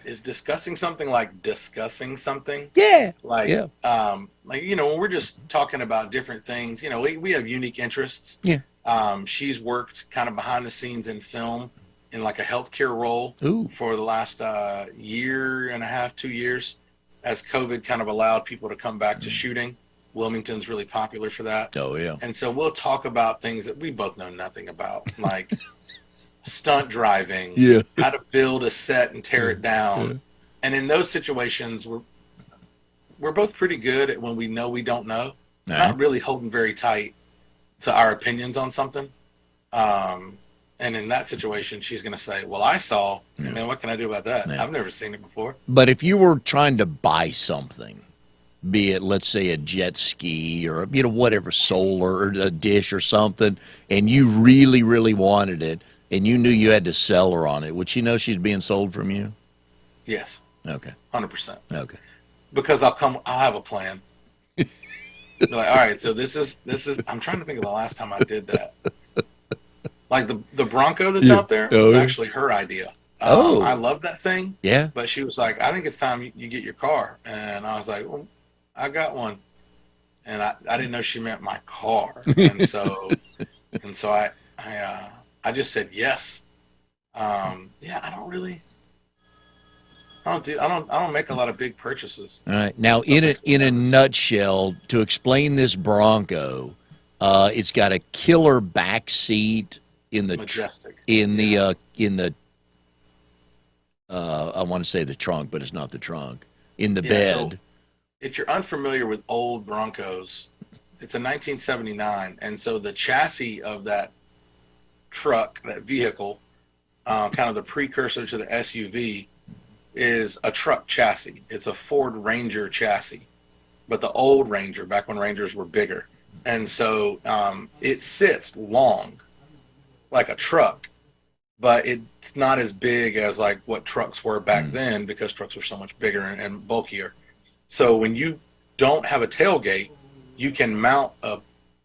is discussing something like discussing something? Yeah. When we're just talking about different things, we have unique interests. Yeah. She's worked kind of behind the scenes in film in like a healthcare role for the last year and a half, 2 years, as COVID kind of allowed people to come back to shooting. Wilmington's really popular for that. Oh, yeah. And so we'll talk about things that we both know nothing about, like stunt driving, how to build a set and tear it down. Yeah. And in those situations, we're both pretty good at when we know we don't know, not really holding very tight to our opinions on something. And in that situation, she's going to say, well, I saw, man, what can I do about that? Yeah. I've never seen it before. But if you were trying to buy something, be it, let's say, a jet ski or, whatever, solar or a dish or something, and you really, really wanted it, and you knew you had to sell her on it, would she know she's being sold from you? Yes. Okay. 100%. Okay. Because I'll have a plan. Like, all right, so this is, I'm trying to think of the last time I did that. Like the Bronco that's Yeah. out there Oh, was yeah. actually her idea. Oh. I love that thing, Yeah. but she was like, I think it's time you get your car. And I was like, well, I got one. And I didn't know she meant my car. And so I just said yes. Yeah, I don't make a lot of big purchases. All right. Now, in a nutshell, to explain this Bronco, it's got a killer back seat in the Majestic. I want to say the trunk, but it's not the trunk. In the Yeah, so bed. if you're unfamiliar with old Broncos, it's a 1979, and so the chassis of that truck, that vehicle, kind of the precursor to the SUV, is a truck chassis. It's a Ford Ranger chassis, but the old Ranger, back when Rangers were bigger. And so it sits long, like a truck, but it's not as big as like what trucks were back then, because trucks were so much bigger and bulkier. So when you don't have a tailgate, you can mount a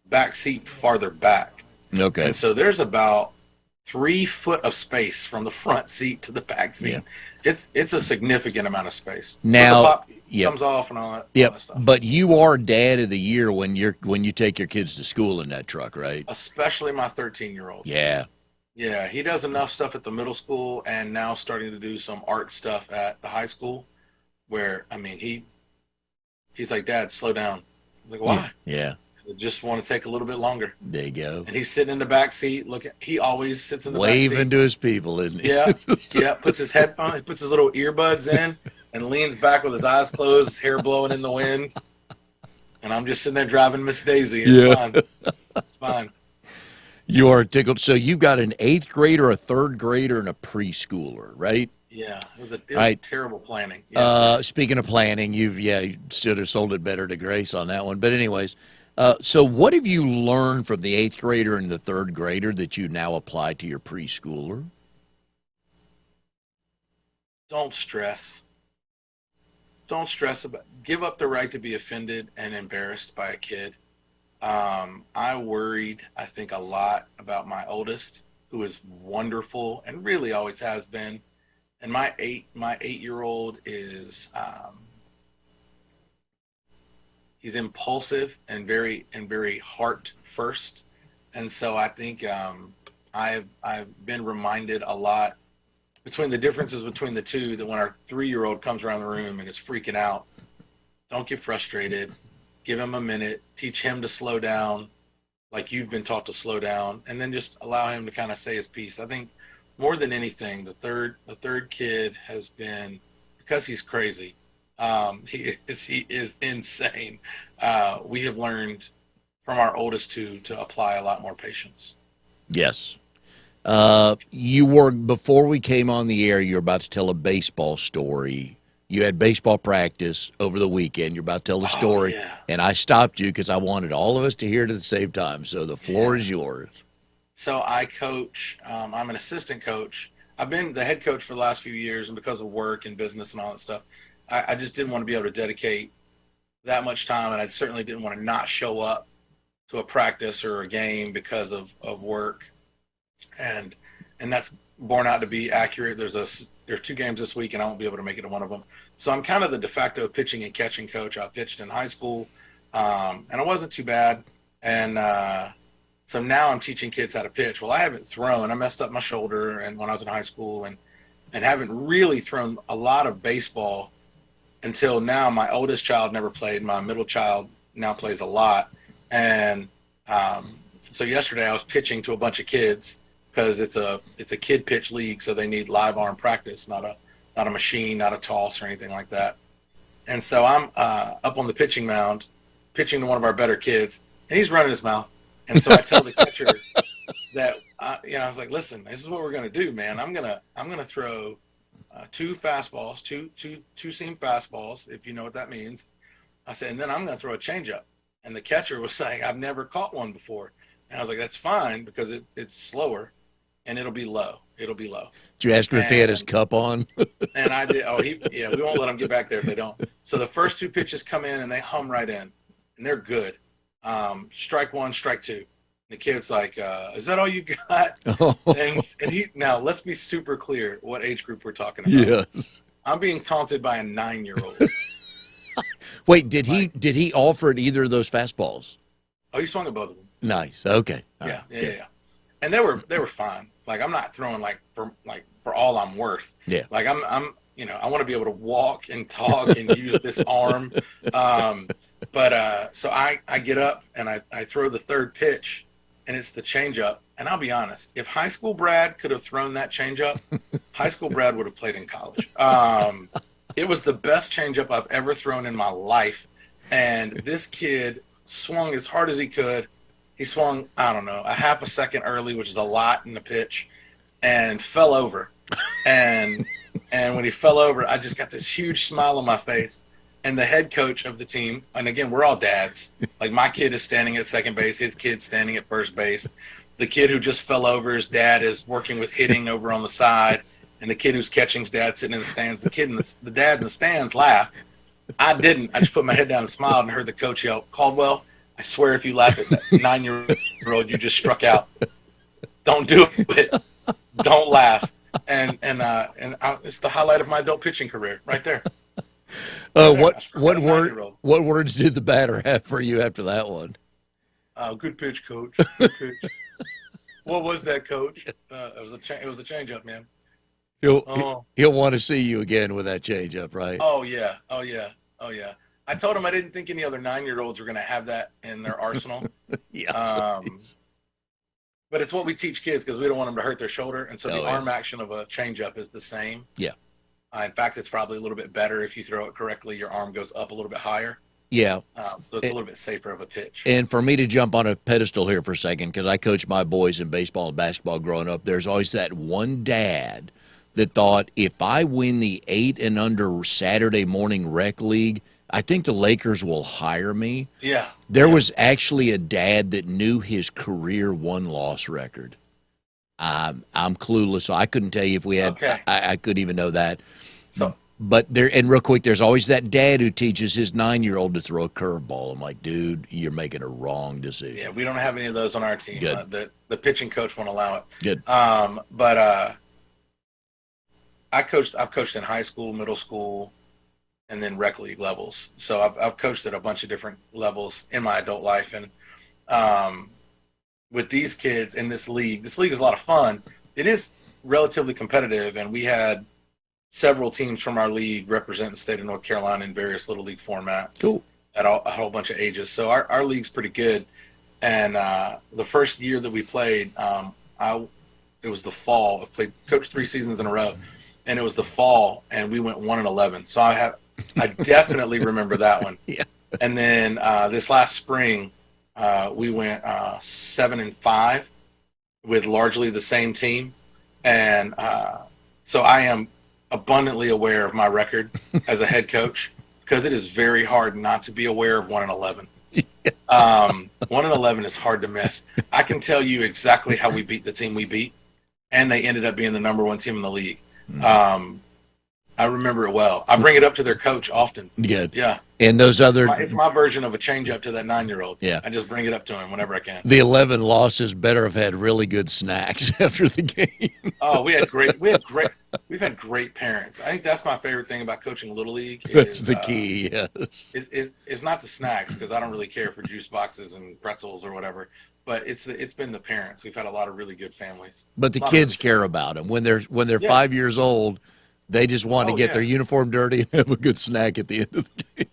back seat farther back. Okay. And so there's about 3 foot of space from the front seat to the back seat. Yeah. It's a significant amount of space. Now, But the pop yep. comes off and all that, all Yep. that stuff. But you are dad of the year when you take your kids to school in that truck, right? Especially my 13-year-old. Yeah. Yeah, he does enough stuff at the middle school and now starting to do some art stuff at the high school where, I mean, he's like, Dad, slow down. I'm like, why? Yeah. I just want to take a little bit longer. There you go. And he's sitting in the back seat. He always sits in the back Waving seat. to his people, isn't he? Yeah, yeah. Puts his headphones, puts his little earbuds in, and leans back with his eyes closed, his hair blowing in the wind. And I'm just sitting there driving Miss Daisy. It's fine. It's fine. You are tickled. So you've got an 8th grader, a 3rd grader, and a preschooler, right? Yeah, it was Right. terrible planning. Yes. Speaking of planning, you should have sold it better to Grace on that one. But anyways, so what have you learned from the 8th grader and the 3rd grader that you now apply to your preschooler? Don't stress. Don't stress about. Give up the right to be offended and embarrassed by a kid. I worried, I think, a lot about my oldest, who is wonderful and really always has been. And my 8-year-old is he's impulsive and very heart first. And so I think I've been reminded a lot between the differences between the two, that when our 3-year-old comes around the room and is freaking out, don't get frustrated. Give him a minute, teach him to slow down like you've been taught to slow down, and then just allow him to kind of say his piece. I think more than anything, the third kid has been, because he's crazy, he is insane. We have learned from our oldest two to apply a lot more patience. Yes. Before we came on the air, you were about to tell a baseball story. You had baseball practice over the weekend. You're about to tell the story, yeah. and I stopped you because I wanted all of us to hear it at the same time. So the floor is yours. So I coach. I'm an assistant coach. I've been the head coach for the last few years, and because of work and business and all that stuff, I just didn't want to be able to dedicate that much time, and I certainly didn't want to not show up to a practice or a game because of work. And that's borne out to be accurate. There's 2 games this week, and I won't be able to make it to one of them. So I'm kind of the de facto pitching and catching coach. I pitched in high school, and I wasn't too bad. And so now I'm teaching kids how to pitch. Well, I haven't thrown. I messed up my shoulder and when I was in high school, and haven't really thrown a lot of baseball until now. My oldest child never played. My middle child now plays a lot. And so yesterday I was pitching to a bunch of kids, because it's a kid pitch league, so they need live arm practice, not a machine, not a toss or anything like that. And so I'm up on the pitching mound, pitching to one of our better kids, and he's running his mouth. And so I tell the catcher that I was like, listen, this is what we're gonna do, man. I'm gonna throw 2 fastballs, two seam fastballs, if you know what that means. I said, and then I'm gonna throw a changeup. And the catcher was saying, I've never caught one before. And I was like, that's fine, because it's slower. And it'll be low. It'll be low. Did you ask him if he had his cup on? And I did. We won't let him get back there if they don't. So the first 2 pitches come in and they hum right in, and they're good. Strike 1, strike 2. And The kid's like, "Is that all you got?" Oh, And he, now let's be super clear what age group we're talking about. yes. I'm being taunted by a 9-year-old. Wait, did he offer at either of those fastballs? Oh, he swung at both of them. Nice. Okay. All Yeah, right. yeah. And they were fine. Like, I'm not throwing for all I'm worth. Yeah. Like, I'm I want to be able to walk and talk and use this arm. So I get up and I throw the third pitch, and it's the changeup. And I'll be honest, if high school Brad could have thrown that changeup, high school Brad would have played in college. It was the best changeup I've ever thrown in my life. And this kid swung as hard as he could. He swung, I don't know, a half a second early, which is a lot in the pitch, and fell over. And when he fell over, I just got this huge smile on my face. And the head coach of the team, and again, we're all dads. Like, my kid is standing at second base, his kid's standing at first base. The kid who just fell over, his dad is working with hitting over on the side, and the kid who's catching's dad sitting in the stands. The dad in the stands laughed. I didn't. I just put my head down and smiled and heard the coach yell, "Caldwell, I swear if you laugh at that 9-year-old you just struck out. Don't do it. Don't laugh." And it's the highlight of my adult pitching career right there. What A 9-year-old. words did the batter have for you after that one? Good pitch, coach. Good pitch. What was that, coach? It was a changeup, man. He'll want to see you again with that changeup, right? Oh yeah. I told him I didn't think any other 9-year-olds were going to have that in their arsenal. Yeah. But it's what we teach kids because we don't want them to hurt their shoulder, and so the Oh, yeah. arm action of a changeup is the same. Yeah. In fact, it's probably a little bit better if you throw it correctly. Your arm goes up a little bit higher, Yeah. so it's a little bit safer of a pitch. And for me to jump on a pedestal here for a second, because I coached my boys in baseball and basketball growing up, there's always that one dad that thought, if I win the 8 and under Saturday morning rec league, I think the Lakers will hire me. Yeah. There was actually a dad that knew his career won-loss record. I'm clueless, so I couldn't tell you if we had. Okay. I couldn't even know that. So But real quick, there's always that dad who teaches his 9-year-old to throw a curveball. I'm like, dude, you're making a wrong decision. yeah, we don't have any of those on our team. Good. The pitching coach won't allow it. Good. I've coached in high school, middle school, and then rec league levels. So I've coached at a bunch of different levels in my adult life. And with these kids in this league is a lot of fun. It is relatively competitive, and we had several teams from our league represent the state of North Carolina in various little league formats. Cool. At a whole bunch of ages. So our league's pretty good. And the first year that we played, it was the fall. I coached 3 seasons in a row, and it was the fall, and we went 1-11. So I definitely remember that one. Yeah. And then this last spring, we went 7-5 with largely the same team, and so I am abundantly aware of my record as a head coach, because it is very hard not to be aware of 1-11. 1-11 is hard to miss. I can tell you exactly how we beat the team we beat, and they ended up being the number 1 team in the league. I remember it well. I bring it up to their coach often. Good. Yeah. And those other, It's my version of a change up to that 9-year-old. Yeah. I just bring it up to him whenever I can. the 11 losses better have had really good snacks after the game. Oh, we've had great parents. I think that's my favorite thing about coaching Little League. That's the key, yes. It's not the snacks, because I don't really care for juice boxes and pretzels or whatever, but it's been the parents. We've had a lot of really good families. But the A lot of kids really- care about them. When they're Yeah. 5 years old, they just want to Oh, get yeah. their uniform dirty and have a good snack at the end of the game.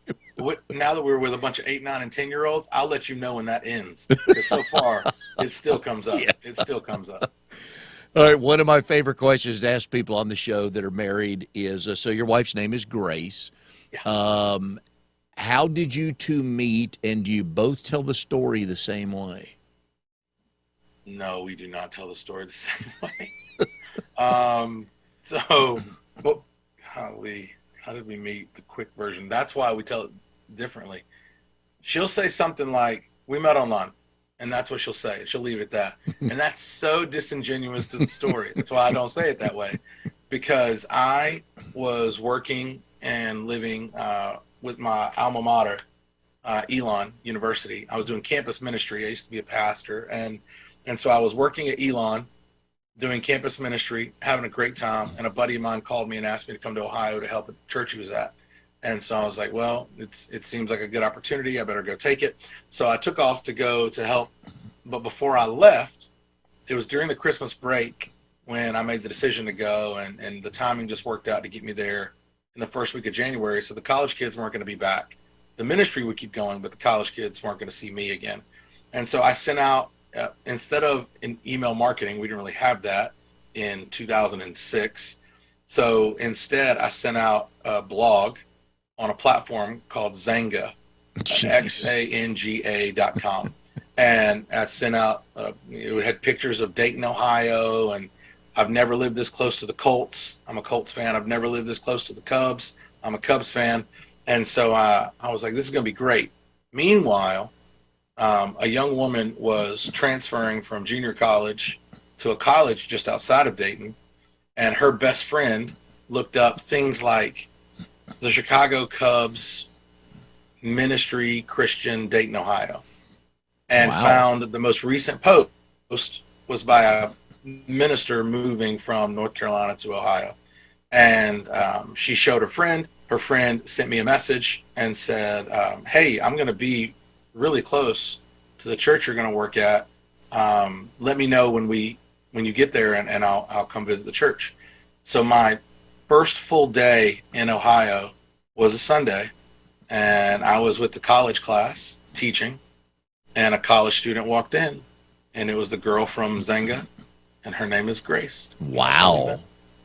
Now that we're with a bunch of 8, 9, and 10-year-olds, I'll let you know when that ends. Because so far, it still comes up. Yeah. It still comes up. All right, one of my favorite questions to ask people on the show that are married is, so your wife's name is Grace. Yeah. How did you two meet, and do you both tell the story the same way? No, we do not tell the story the same way. But how did we meet? The quick version. That's why we tell it differently. She'll say something like, "We met online," and that's what she'll say. She'll leave it at that. And that's so disingenuous to the story. That's why I don't say it that way, because I was working and living with my alma mater Elon University. I was doing campus ministry. I used to be a pastor, and so I was working at Elon, doing campus ministry, having a great time. And a buddy of mine called me and asked me to come to Ohio to help at the church he was at. And so I was like, well, it seems like a good opportunity. I better go take it. So I took off to go to help. But before I left, it was during the Christmas break when I made the decision to go, and the timing just worked out to get me there in the first week of January. So the college kids weren't going to be back. The ministry would keep going, but the college kids weren't going to see me again. And so I sent out, instead of in email marketing, we didn't really have that in 2006. So instead, I sent out a blog on a platform called Xanga, Xanga.com. And I sent out, it had pictures of Dayton, Ohio, and I've never lived this close to the Colts. I'm a Colts fan. I've never lived this close to the Cubs. I'm a Cubs fan. And so I was like, this is going to be great. Meanwhile, a young woman was transferring from junior college to a college just outside of Dayton, and her best friend looked up things like the Chicago Cubs ministry Christian Dayton, Ohio, and found the most recent post was by a minister moving from North Carolina to Ohio. And she showed her friend. Her friend sent me a message and said, hey, I'm going to be really close to the church you're going to work at. Let me know when you get there, and I'll come visit the church. So my first full day in Ohio was a Sunday, and I was with the college class teaching, and a college student walked in, and it was the girl from Xanga, and her name is Grace. Wow.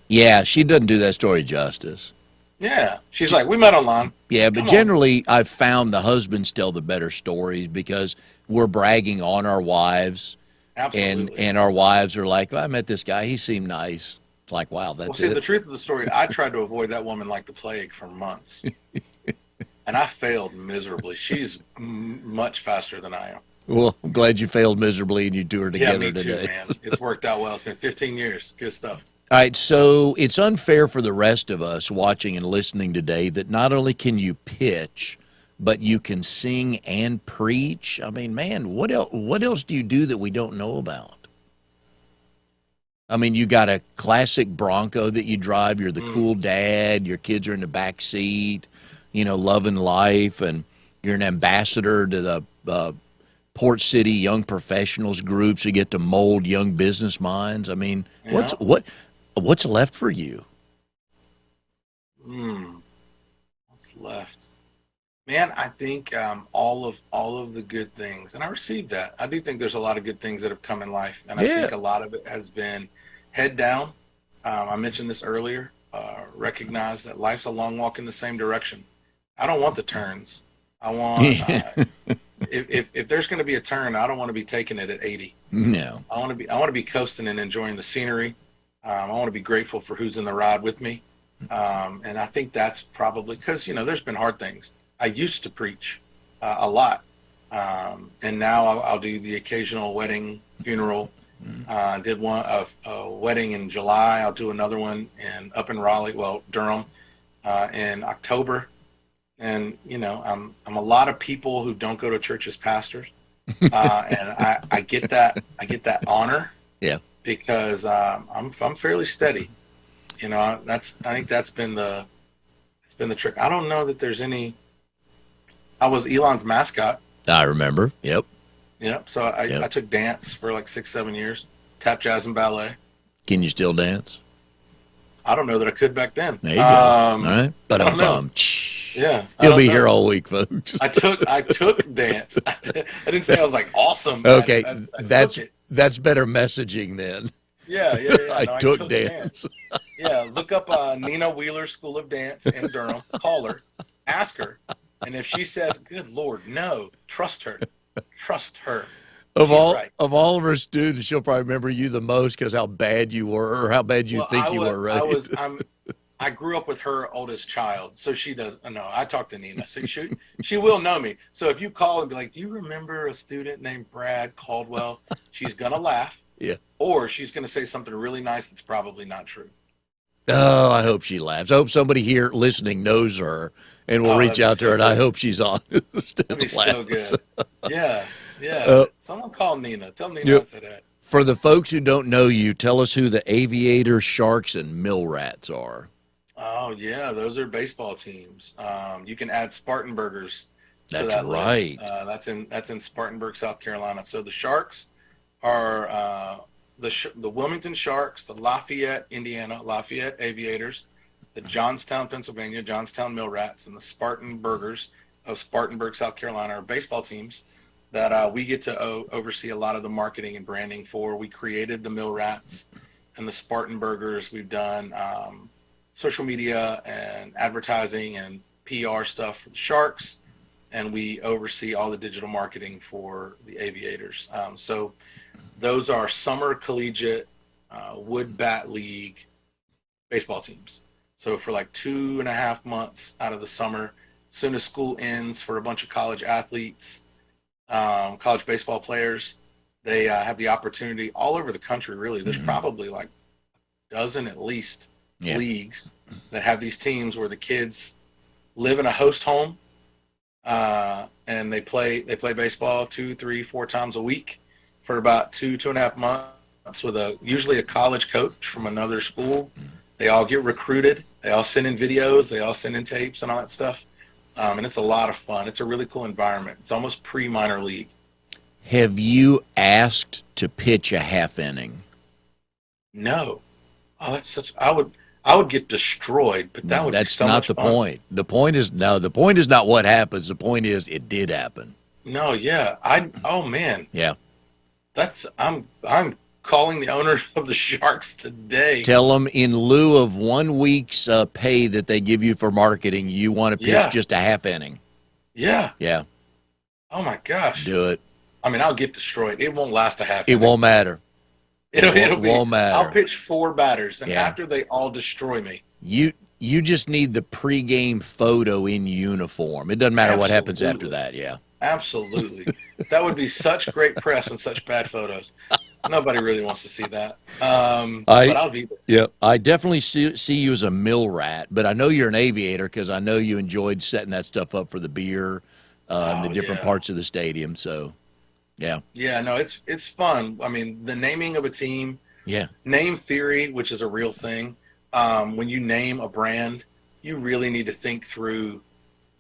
Yeah, she doesn't do that story justice. Yeah. She's like, we met online. Yeah, but generally I've found the husbands tell the better stories because we're bragging on our wives. Absolutely. And our wives are like, well, I met this guy. He seemed nice. It's like, wow, that's the truth of the story, I tried to avoid that woman like the plague for months. And I failed miserably. She's much faster than I am. Well, I'm glad you failed miserably and you two are together me too, today. man. It's worked out well. It's been 15 years. Good stuff. All right, so it's unfair for the rest of us watching and listening today that not only can you pitch, but you can sing and preach. I mean, man, what else do you do that we don't know about? I mean, you got a classic Bronco that you drive. You're the cool dad. Your kids are in the back seat, loving life, and you're an ambassador to the Port City Young Professionals groups. You get to mold young business minds. I mean, what's left for you? What's left? Man, I think all of the good things, and I received that. I do think there's a lot of good things that have come in life, and I think a lot of it has been head down. I mentioned this earlier. Recognize that life's a long walk in the same direction. I don't want the turns. I want if there's going to be a turn, I don't want to be taking it at 80. No, I want to be coasting and enjoying the scenery. I want to be grateful for who's in the ride with me, and I think that's probably because there's been hard things. I used to preach a lot, and now I'll do the occasional wedding, funeral. Did a wedding in July. I'll do another one up in Raleigh, Durham, in October. And I'm a lot of people who don't go to church as pastors, and I get that honor. Yeah. Because I'm fairly steady. I think that's been the trick. I don't know that there's any. I was Elon's mascot. I remember. Yep. So I took dance for like 6-7 years, tap, jazz, and ballet. Can you still dance? I don't know that I could back then. There you go. All right. But I don't know. Yeah. He'll be here all week, folks. I took dance. I didn't say I was like awesome. Okay. That's better messaging then. Yeah. I took dance. Yeah. Look up Nina Wheeler School of Dance in Durham. Call her. Ask her. And if she says, good Lord, no, trust her. Trust her. Of all of her students, she'll probably remember you the most because how bad you were or how bad you think you were, right? I grew up with her oldest child, so she does. No, I talked to Nina, so she will know me. So if you call and be like, "Do you remember a student named Brad Caldwell?" She's gonna laugh, or she's gonna say something really nice that's probably not true. Oh, I hope she laughs. I hope somebody here listening knows her and will Oh, reach that'd be out to her, so and I good. hope she's honest. That'd be so good. Yeah, yeah. Uh, Someone call Nina. Tell Nina Yep. I said that. For the folks who don't know you, tell us who the Aviators, Sharks, and Mill Rats are. Oh yeah, those are baseball teams. You can add Spartanburgers to That's that right. list. That's in Spartanburg, South Carolina. So the Sharks are the Wilmington Sharks, the Lafayette, Indiana Lafayette Aviators, the Johnstown, Pennsylvania Johnstown Mill Rats, and the Spartanburgers of Spartanburg, South Carolina are baseball teams that we get to oversee a lot of the marketing and branding for. We created the Mill Rats and the Spartanburgers. We've done social media and advertising and PR stuff for the Sharks, and we oversee all the digital marketing for the Aviators. So those are summer collegiate wood bat league baseball teams. So for like 2.5 months out of the summer, as soon as school ends for a bunch of college athletes, college baseball players, they have the opportunity all over the country. Really, there's probably like a dozen at least leagues that have these teams where the kids live in a host home, and they play baseball 2, 3, 4 times a week for about 2.5 months with usually a college coach from another school. They all get recruited. They all send in videos. They all send in tapes and all that stuff. And it's a lot of fun. It's a really cool environment. It's almost pre-minor league. Have you asked to pitch a half inning? No. Oh, that's such. I would get destroyed, but that would be That's so not much the fun. point. The point is The point is not what happens. The point is it did happen. No, yeah. Oh man, Yeah. I'm calling the owners of the Sharks today. Tell them in lieu of 1 week's pay that they give you for marketing, you want to pitch Yeah. just a half inning. Yeah. Yeah. Oh my gosh. Do it. I mean, I'll get destroyed. It won't last a half. It inning. won't matter. It'll It be. won't matter. I'll pitch 4 batters, and Yeah. after they all destroy me, You just need the pregame photo in uniform. It doesn't matter what happens after Absolutely. that. Yeah. absolutely, that would be such great press and such bad photos. Nobody really wants to see that. But I'll be there. Yeah, I definitely see you as a mill rat, but I know you're an aviator because I know you enjoyed setting that stuff up for the beer and the different yeah. parts of the stadium. So, yeah, Yeah, no, it's fun. I mean, the naming of a team, yeah, name theory, which is a real thing. When you name a brand, you really need to think through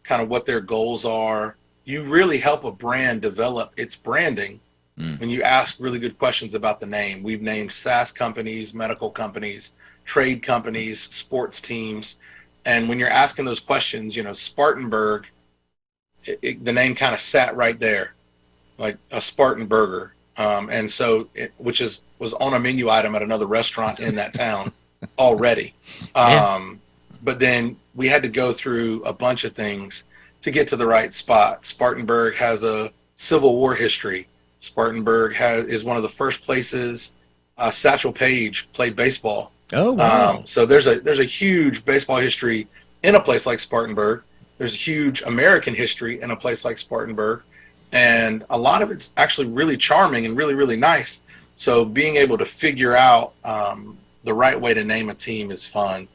kind of what their goals are. You really help a brand develop its branding when you ask really good questions about the name. We've named SaaS companies, medical companies, trade companies, sports teams. And when you're asking those questions, Spartanburg, the name kind of sat right there, like a Spartan burger. And so, which was on a menu item at another restaurant in that town already. But then we had to go through a bunch of things to get to the right spot. Spartanburg has a Civil War history. Spartanburg is one of the first places Satchel Paige played baseball. Oh, wow. So there's a huge baseball history in a place like Spartanburg. There's a huge American history in a place like Spartanburg. And a lot of it's actually really charming and really, really nice. So being able to figure out the right way to name a team is fun.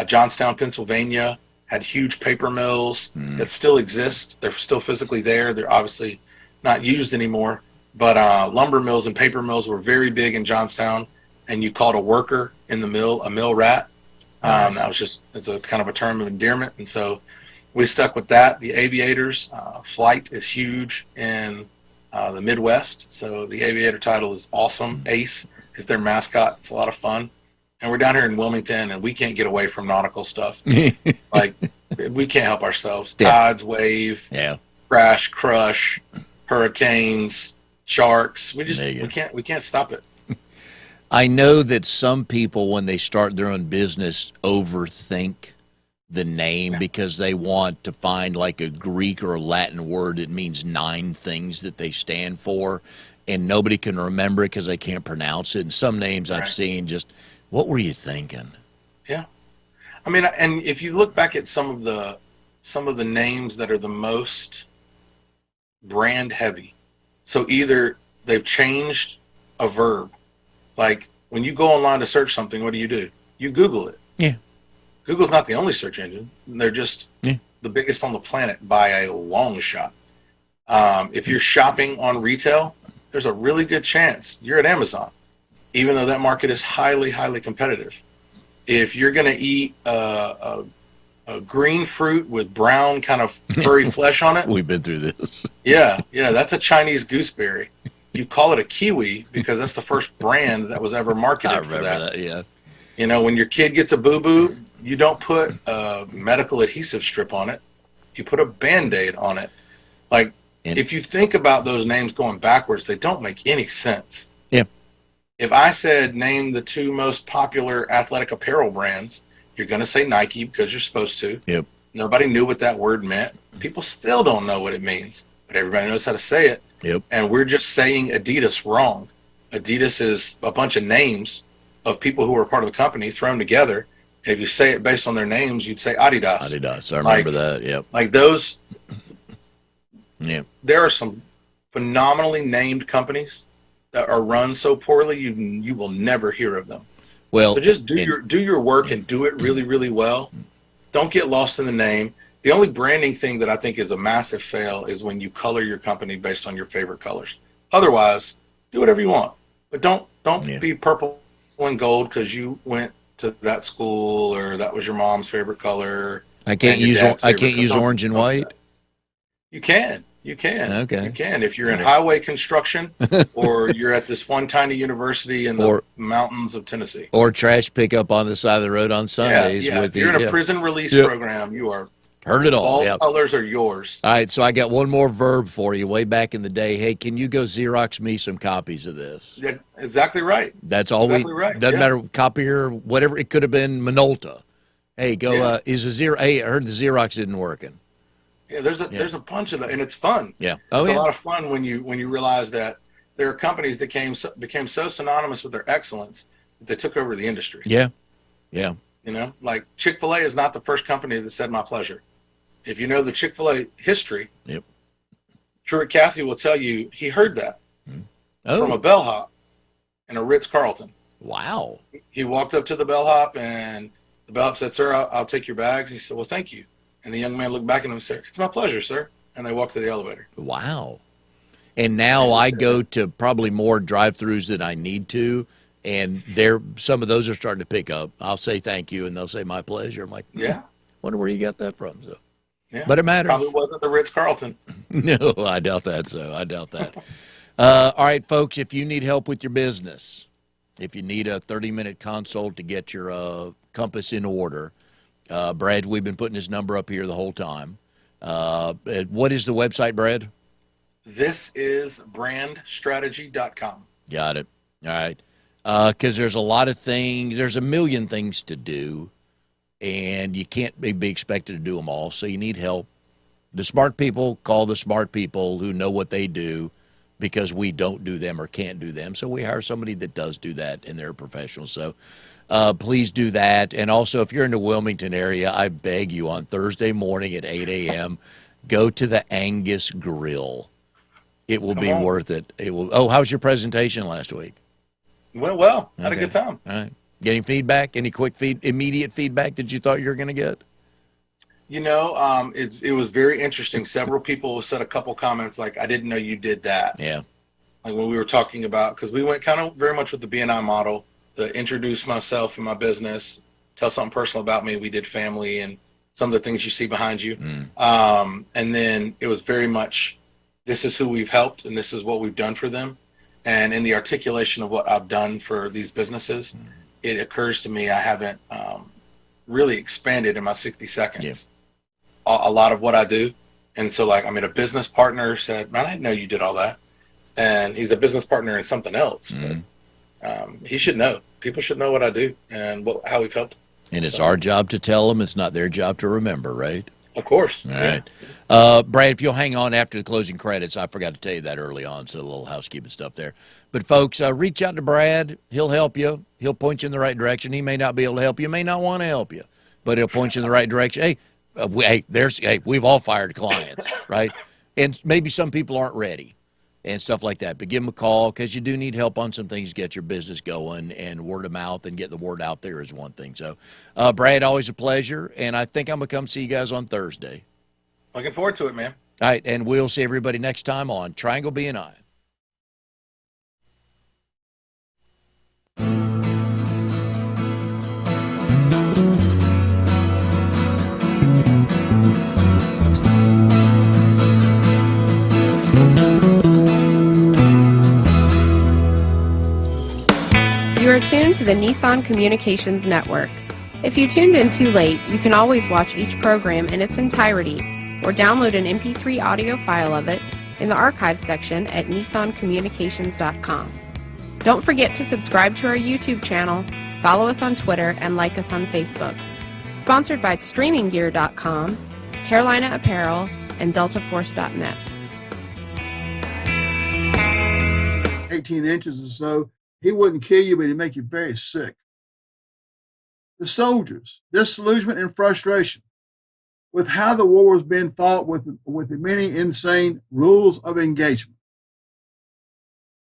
Johnstown, Pennsylvania had huge paper mills that still exist. They're still physically there. They're obviously not used anymore. But lumber mills and paper mills were very big in Johnstown, and you called a worker in the mill a mill rat. That was it's a kind of a term of endearment, and so we stuck with that. The Aviators, flight is huge in the Midwest, so the Aviator title is awesome. Ace is their mascot. It's a lot of fun. And we're down here in Wilmington, and we can't get away from nautical stuff. Like, we can't help ourselves. Yeah. Tides, wave, Yeah. crash, crush, hurricanes, sharks. We There you go. can't stop it. I know that some people, when they start their own business, overthink the name because they want to find like a Greek or a Latin word that means 9 things that they stand for, and nobody can remember it because they can't pronounce it. And some names I've Right. seen just, what were you thinking? Yeah. I mean, and if you look back at some of the names that are the most brand heavy, so either they've changed a verb, like when you go online to search something, what do? You Google it. Yeah. Google's not the only search engine. They're just the biggest on the planet by a long shot. If you're shopping on retail, there's a really good chance you're at Amazon, even though that market is highly, highly competitive. If you're going to eat a green fruit with brown kind of furry flesh on it, We've been through this. yeah, that's a Chinese gooseberry. You call it a kiwi because that's the first brand that was ever I marketed for remember that. that. Yeah. You know, when your kid gets a boo-boo, you don't put a medical adhesive strip on it. You put a Band-Aid on it. Like, And- if you think about those names going backwards, they don't make any sense. Yeah. If I said name the 2 most popular athletic apparel brands, you're going to say Nike because you're supposed to. Yep. Nobody knew what that word meant. People still don't know what it means, but everybody knows how to say it. Yep. And we're just saying Adidas wrong. Adidas is a bunch of names of people who are part of the company thrown together. And if you say it based on their names, you'd say Adidas. Adidas. I remember that. Yep. Like those, Yep. there are some phenomenally named companies that are run so poorly you will never hear of them. Well, So just do and- your work and do it really, really well. Don't get lost in the name. The only branding thing that I think is a massive fail is when you color your company based on your favorite colors. Otherwise, do whatever you want, but don't Yeah. be purple and gold because you went to that school or that was your mom's favorite color. I can't and your use dad's I favorite can't use color. orange and Don't do white. that. You can. You can. Okay. You can. If you're in highway construction or you're at this one tiny university in the Or- mountains of Tennessee. Or trash pickup on the side of the road on Sundays. Yeah. With If you're in a yeah. prison release Yep. program, you are Heard it all. all Yeah. colors are yours. All right, so I got one more verb for you. Way back in the day, hey, can you go Xerox me some copies of this? Yeah, exactly right. That's all Exactly we. right, Doesn't yeah. matter, copier, whatever. It could have been Minolta. Hey, go. Yeah. Is a Xerox? Hey, I heard the Xerox isn't working. Yeah, there's a bunch of that, and it's fun. Yeah. Oh It's yeah. a lot of fun when you realize that there are companies that became so synonymous with their excellence that they took over the industry. Yeah. Yeah. You know, like Chick-fil-A is not the first company that said my pleasure. If you know the Chick-fil-A history, Yep. Truett Cathy will tell you he heard that from a Oh. bellhop in a Ritz-Carlton. Wow. He walked up to the bellhop and the bellhop said, "Sir, I'll take your bags." He said, "Well, thank you." And the young man looked back at him and said, "It's my pleasure, sir." And they walked to the elevator. Wow. And now I go to probably more drive-throughs than I need to, and some of those are starting to pick up. I'll say thank you, and they'll say my pleasure. I'm like, Yeah. wonder where you got that from. So, Yeah. but it matters. Probably wasn't the Ritz-Carlton. No, I doubt that. So I doubt that. All right, folks, if you need help with your business, if you need a 30-minute consult to get your compass in order, Brad, we've been putting his number up here the whole time. What is the website, Brad? This is brandstrategy.com. Got it. All right. Because there's a lot of things, there's a million things to do, and you can't be expected to do them all, so you need help. The smart people call the smart people who know what they do because we don't do them or can't do them, so we hire somebody that does do that, and they're a professional. So please do that. And also, if you're in the Wilmington area, I beg you, on Thursday morning at 8 a.m., go to the Angus Grill. It will be Come on. worth it. It will. Oh, how was your presentation last week? Went well. Had a Okay. good time. All right. Getting feedback? Any quick immediate feedback that you thought you were going to get? You know, it was very interesting. Several people said a couple comments like, "I didn't know you did that." Yeah. Like when we were talking about, because we went kind of very much with the BNI model, to introduce myself and my business, tell something personal about me. We did family and some of the things you see behind you. And then it was very much, this is who we've helped and this is what we've done for them. And in the articulation of what I've done for these businesses, it occurs to me I haven't really expanded in my 60 seconds a lot of what I do. And so, like, I mean, a business partner said, "Man, I didn't know you did all that." And he's a business partner in something else. But, he should know. People should know what I do and how we've helped. And it's So- our job to tell them. It's not their job to remember, right? Of course. All Yeah. right. Brad, if you'll hang on after the closing credits, I forgot to tell you that early on, so a little housekeeping stuff there. But, folks, reach out to Brad. He'll help you. He'll point you in the right direction. He may not be able to help you, may not want to help you, but he'll point you in the right direction. Hey, we've all fired clients, right? And maybe some people aren't ready. and stuff like that. But give them a call because you do need help on some things to get your business going, and word of mouth and get the word out there is one thing. So, Brad, always a pleasure, and I think I'm going to come see you guys on Thursday. Looking forward to it, man. All right, and we'll see everybody next time on Triangle BNI. You are tuned to the Nissan Communications Network. If you tuned in too late, you can always watch each program in its entirety or download an MP3 audio file of it in the archives section at nissancommunications.com. Don't forget to subscribe to our YouTube channel, follow us on Twitter, and like us on Facebook. Sponsored by StreamingGear.com, Carolina Apparel, and DeltaForce.net. 18 inches or so. He wouldn't kill you, but he'd make you very sick. The soldiers, disillusionment and frustration with how the war was being fought with the many insane rules of engagement.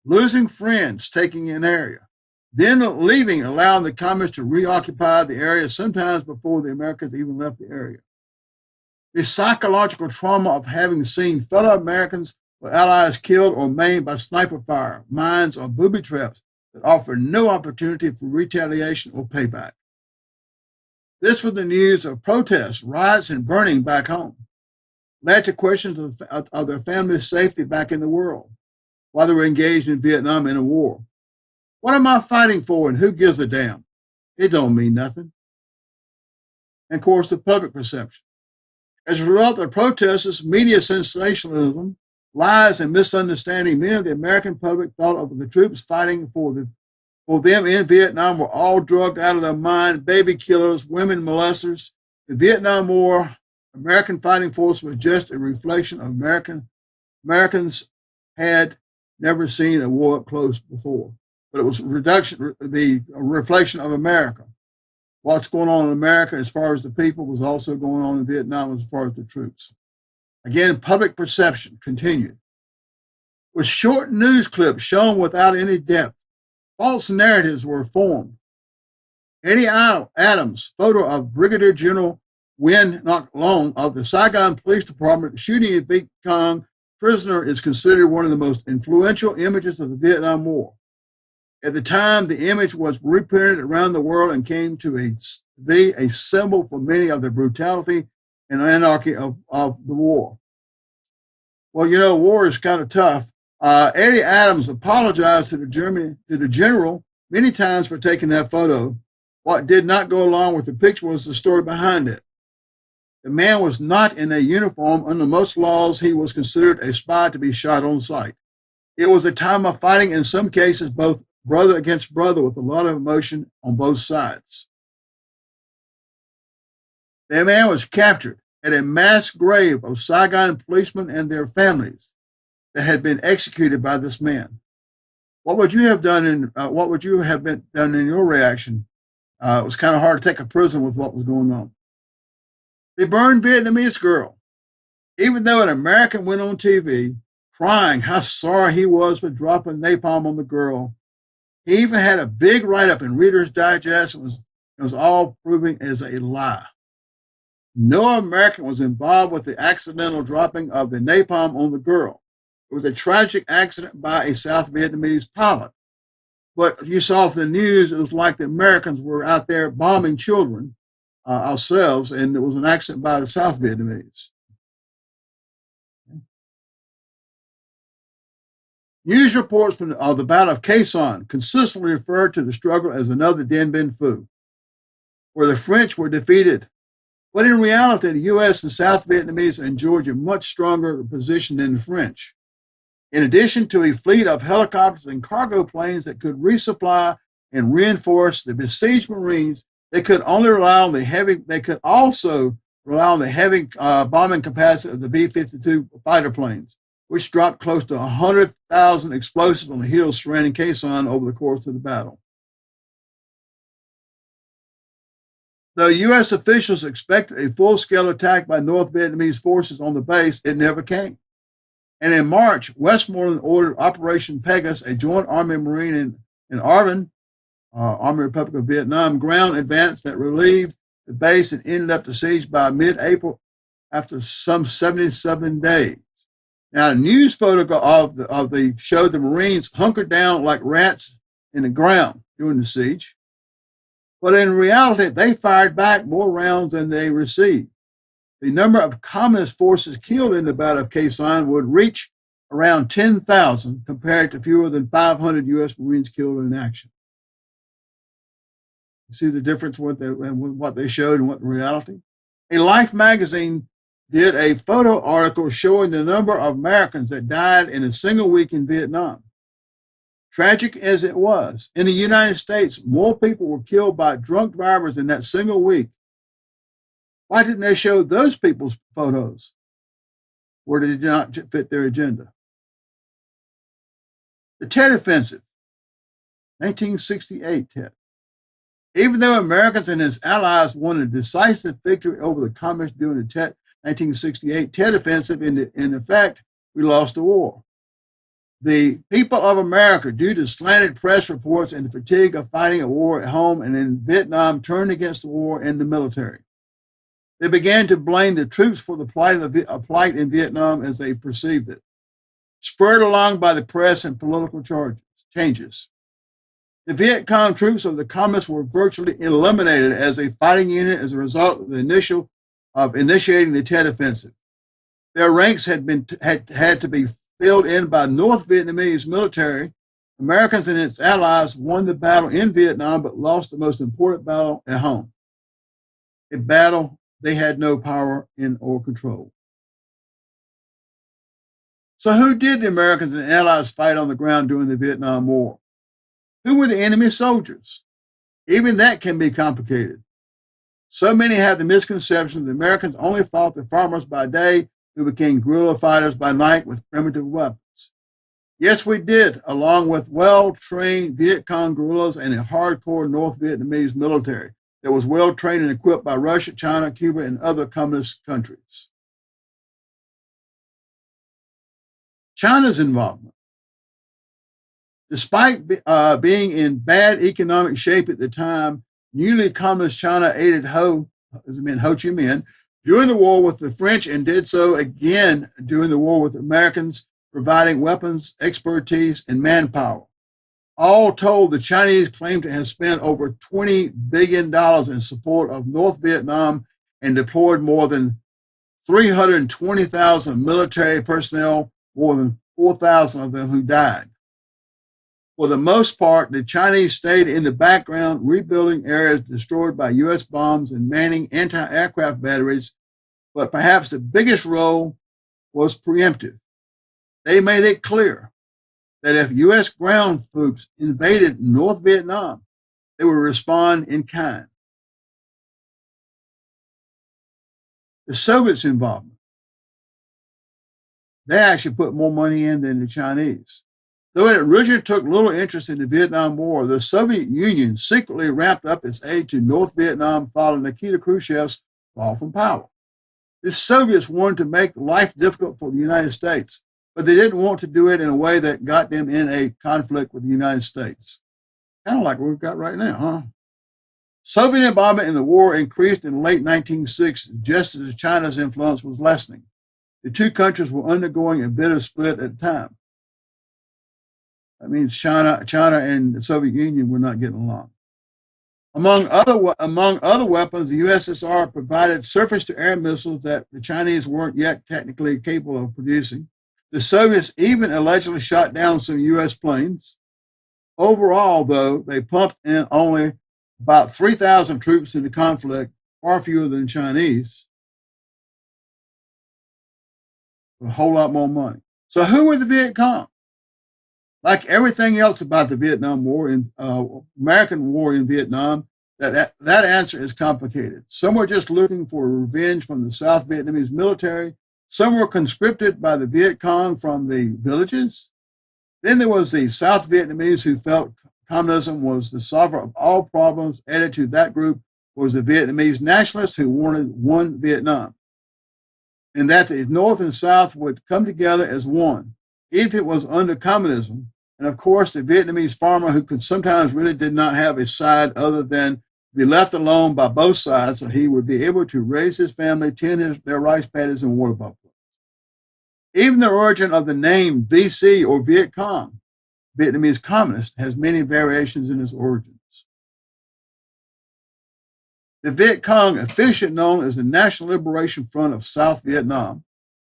Losing friends, taking an area, then leaving, allowing the communists to reoccupy the area, sometimes before the Americans even left the area. The psychological trauma of having seen fellow Americans or allies killed or maimed by sniper fire, mines, or booby traps that offer no opportunity for retaliation or payback. This was the news of protests, riots, and burning back home. Led to questions of their family's safety back in the world while they were engaged in Vietnam in a war. What am I fighting for and who gives a damn? It don't mean nothing. And of course, the public perception. As a result of the protests, media sensationalism, lies, and misunderstanding, many of the American public thought of the troops fighting for them in Vietnam were all drugged out of their mind, baby killers, women molesters. The Vietnam War, American fighting force was just a reflection of Americans had never seen a war up close before. But it was a reflection of America. What's going on in America as far as the people was also going on in Vietnam as far as the troops. Again, public perception continued. With short news clips shown without any depth, false narratives were formed. Eddie Adams' photo of Brigadier General Nguyen Ngoc Loong of the Saigon Police Department shooting a Viet Cong prisoner is considered one of the most influential images of the Vietnam War. At the time, the image was reprinted around the world and came to be a symbol for many of the brutality and anarchy of the war. Well, you know, war is kind of tough. Eddie Adams apologized to the general many times for taking that photo. What did not go along with the picture was the story behind it. The man was not in a uniform. Under most laws, he was considered a spy to be shot on sight. It was a time of fighting, in some cases, both brother against brother, with a lot of emotion on both sides. The man was captured at a mass grave of Saigon policemen and their families that had been executed by this man. What would you have done in your reaction? It was kind of hard to take a prisoner with what was going on. They burned Vietnamese girl. Even though an American went on TV crying how sorry he was for dropping napalm on the girl, he even had a big write-up in Reader's Digest. It was all proving as a lie. No American was involved with the accidental dropping of the napalm on the girl. It was a tragic accident by a South Vietnamese pilot. But you saw from the news, it was like the Americans were out there bombing children ourselves, and it was an accident by the South Vietnamese. News reports of the Battle of Quai Son consistently referred to the struggle as another Dien Bien Phu, where the French were defeated. But in reality, the U.S. and South Vietnamese enjoyed a much stronger position than the French. In addition to a fleet of helicopters and cargo planes that could resupply and reinforce the besieged Marines, they could also rely on the heavy bombing capacity of the B-52 fighter planes, which dropped close to 100,000 explosives on the hills surrounding Quai Son over the course of the battle. Though U.S. officials expected a full-scale attack by North Vietnamese forces on the base, it never came. And in March, Westmoreland ordered Operation Pegasus, a joint Army Marine in ARVN, Army Republic of Vietnam, ground advance that relieved the base and ended up the siege by mid-April after some 77 days. Now, a news photograph of the showed the Marines hunkered down like rats in the ground during the siege. But in reality, they fired back more rounds than they received. The number of communist forces killed in the Battle of Khe Sanh would reach around 10,000 compared to fewer than 500 U.S. Marines killed in action. You see the difference with what they showed and what the reality? A Life magazine did a photo article showing the number of Americans that died in a single week in Vietnam. Tragic as it was, in the United States, more people were killed by drunk drivers in that single week. Why didn't they show those people's photos? Or did it not fit their agenda? The Tet Offensive, 1968 Tet. Even though Americans and its allies won a decisive victory over the communists during the Tet 1968 Tet Offensive, in effect, we lost the war. The people of America, due to slanted press reports and the fatigue of fighting a war at home and in Vietnam, turned against the war and the military. They began to blame the troops for the plight in Vietnam as they perceived it, spurred along by the press and political changes. The Viet Cong troops of the communists were virtually eliminated as a fighting unit as a result of initiating the Tet Offensive. Their ranks had to be filled in by North Vietnamese military. Americans and its allies won the battle in Vietnam, but lost the most important battle at home, a battle they had no power in or control. So who did the Americans and Allies fight on the ground during the Vietnam War? Who were the enemy soldiers? Even that can be complicated. So many have the misconception that the Americans only fought the farmers by day who became guerrilla fighters by night with primitive weapons. Yes, we did, along with well-trained Viet Cong guerrillas and a hardcore North Vietnamese military that was well-trained and equipped by Russia, China, Cuba, and other communist countries. China's involvement. Despite being in bad economic shape at the time, newly communist China aided Ho Chi Minh during the war with the French and did so again during the war with the Americans, providing weapons, expertise, and manpower. All told, the Chinese claim to have spent over $20 billion in support of North Vietnam and deployed more than 320,000 military personnel, more than 4,000 of them who died. For the most part, the Chinese stayed in the background, rebuilding areas destroyed by U.S. bombs and manning anti-aircraft batteries, but perhaps the biggest role was preemptive. They made it clear that if U.S. ground troops invaded North Vietnam, they would respond in kind. The Soviets' involvement. They actually put more money in than the Chinese. Though it originally took little interest in the Vietnam War, the Soviet Union secretly ramped up its aid to North Vietnam following Nikita Khrushchev's fall from power. The Soviets wanted to make life difficult for the United States, but they didn't want to do it in a way that got them in a conflict with the United States. Kind of like what we've got right now, huh? Soviet involvement in the war increased in the late 1960s, just as China's influence was lessening. The two countries were undergoing a bitter split at the time. That means China and the Soviet Union were not getting along. Among other weapons, the USSR provided surface-to-air missiles that the Chinese weren't yet technically capable of producing. The Soviets even allegedly shot down some U.S. planes. Overall, though, they pumped in only about 3,000 troops in the conflict, far fewer than the Chinese. A whole lot more money. So who were the Viet Cong? Like everything else about the Vietnam War, American war in Vietnam, that answer is complicated. Some were just looking for revenge from the South Vietnamese military. Some were conscripted by the Viet Cong from the villages. Then there was the South Vietnamese who felt communism was the solver of all problems. Added to that group was the Vietnamese nationalists who wanted one Vietnam. and that the North and South would come together as one, if it was under communism. And of course, the Vietnamese farmer who could sometimes really did not have a side other than be left alone by both sides, so he would be able to raise his family, tend their rice paddies and water buffaloes. Even the origin of the name VC or Viet Cong, Vietnamese communist, has many variations in its origins. The Viet Cong, officially known as the National Liberation Front of South Vietnam,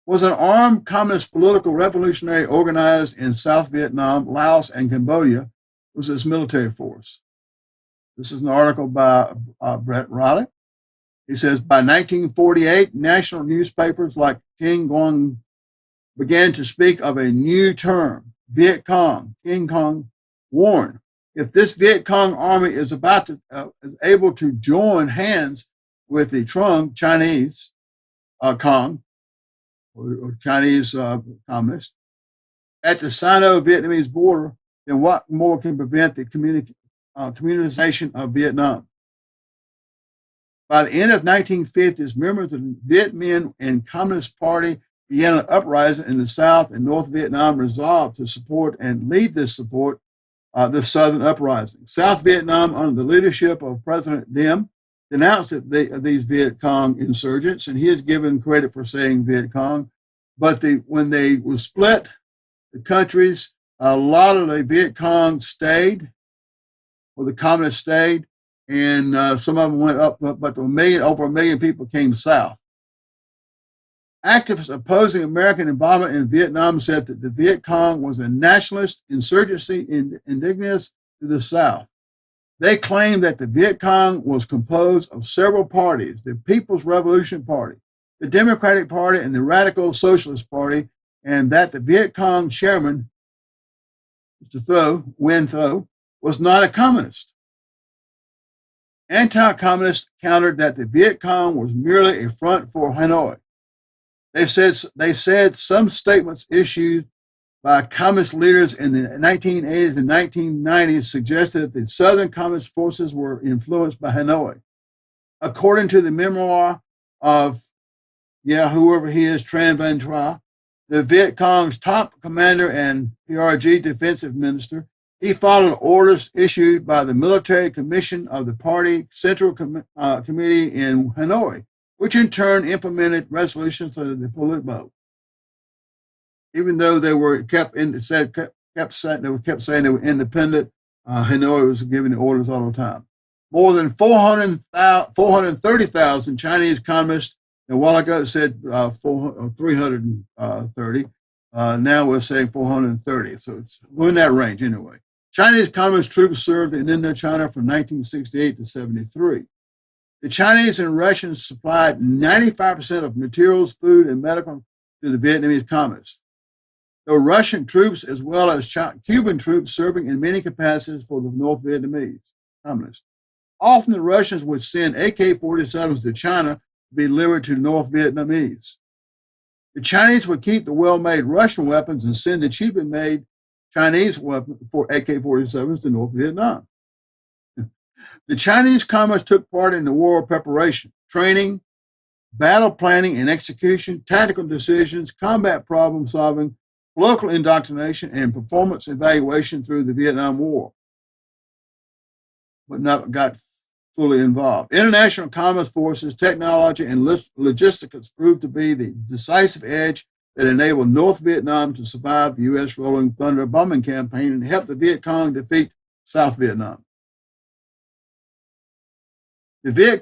was an armed communist political revolutionary organized in South Vietnam, Laos, and Cambodia. Was its military force. This is an article by Brett Riley. He says, by 1948, national newspapers like King Nguyen began to speak of a new term, Viet Cong. King Kong warned, if this Viet Cong army is about to able to join hands with the Trung Chinese Cong, or Chinese communists, at the Sino-Vietnamese border, then what more can prevent the communization of Vietnam? By the end of 1950s, members of the Viet Minh and Communist Party began an uprising in the South and North Vietnam, resolved to support and lead this support, the Southern uprising. South Vietnam, under the leadership of President Diem, denounced these Viet Cong insurgents, and he is given credit for saying Viet Cong. But when they were split, the countries, a lot of the Viet Cong stayed, or the communists stayed, and some of them went up, but over a million people came south. Activists opposing American involvement in Vietnam said that the Viet Cong was a nationalist insurgency indigenous to the South. They claimed that the Viet Cong was composed of several parties, the People's Revolution Party, the Democratic Party, and the Radical Socialist Party, and that the Viet Cong chairman, Mr. Nguyen Tho, was not a communist. Anti-communists countered that the Viet Cong was merely a front for Hanoi. They said some statements issued by communist leaders in the 1980s and 1990s suggested that the Southern Communist forces were influenced by Hanoi. According to the memoir of, whoever he is, Tran Van Tra, the Viet Cong's top commander and PRG defensive minister, he followed orders issued by the Military Commission of the Party Central Committee in Hanoi, which in turn implemented resolutions of the Politburo. Even though they were kept saying they were independent, Hanoi was giving the orders all the time. More than 430,000 Chinese communists. A while ago it said 330. Now we're saying 430. So we're in that range anyway. Chinese communist troops served in Indochina from 1968 to 73. The Chinese and Russians supplied 95% of materials, food, and medical to the Vietnamese communists. There were Russian troops as well as Cuban troops serving in many capacities for the North Vietnamese communists. Often the Russians would send AK-47s to China to be delivered to North Vietnamese. The Chinese would keep the well-made Russian weapons and send the cheaply made Chinese weapons for AK-47s to North Vietnam. The Chinese communists took part in the war preparation, training, battle planning and execution, tactical decisions, combat problem solving, political indoctrination, and performance evaluation through the Vietnam War, but not got fully involved. International Communist forces, technology, and logistics proved to be the decisive edge that enabled North Vietnam to survive the U.S. Rolling Thunder bombing campaign and help the Viet Cong defeat South Vietnam. The Viet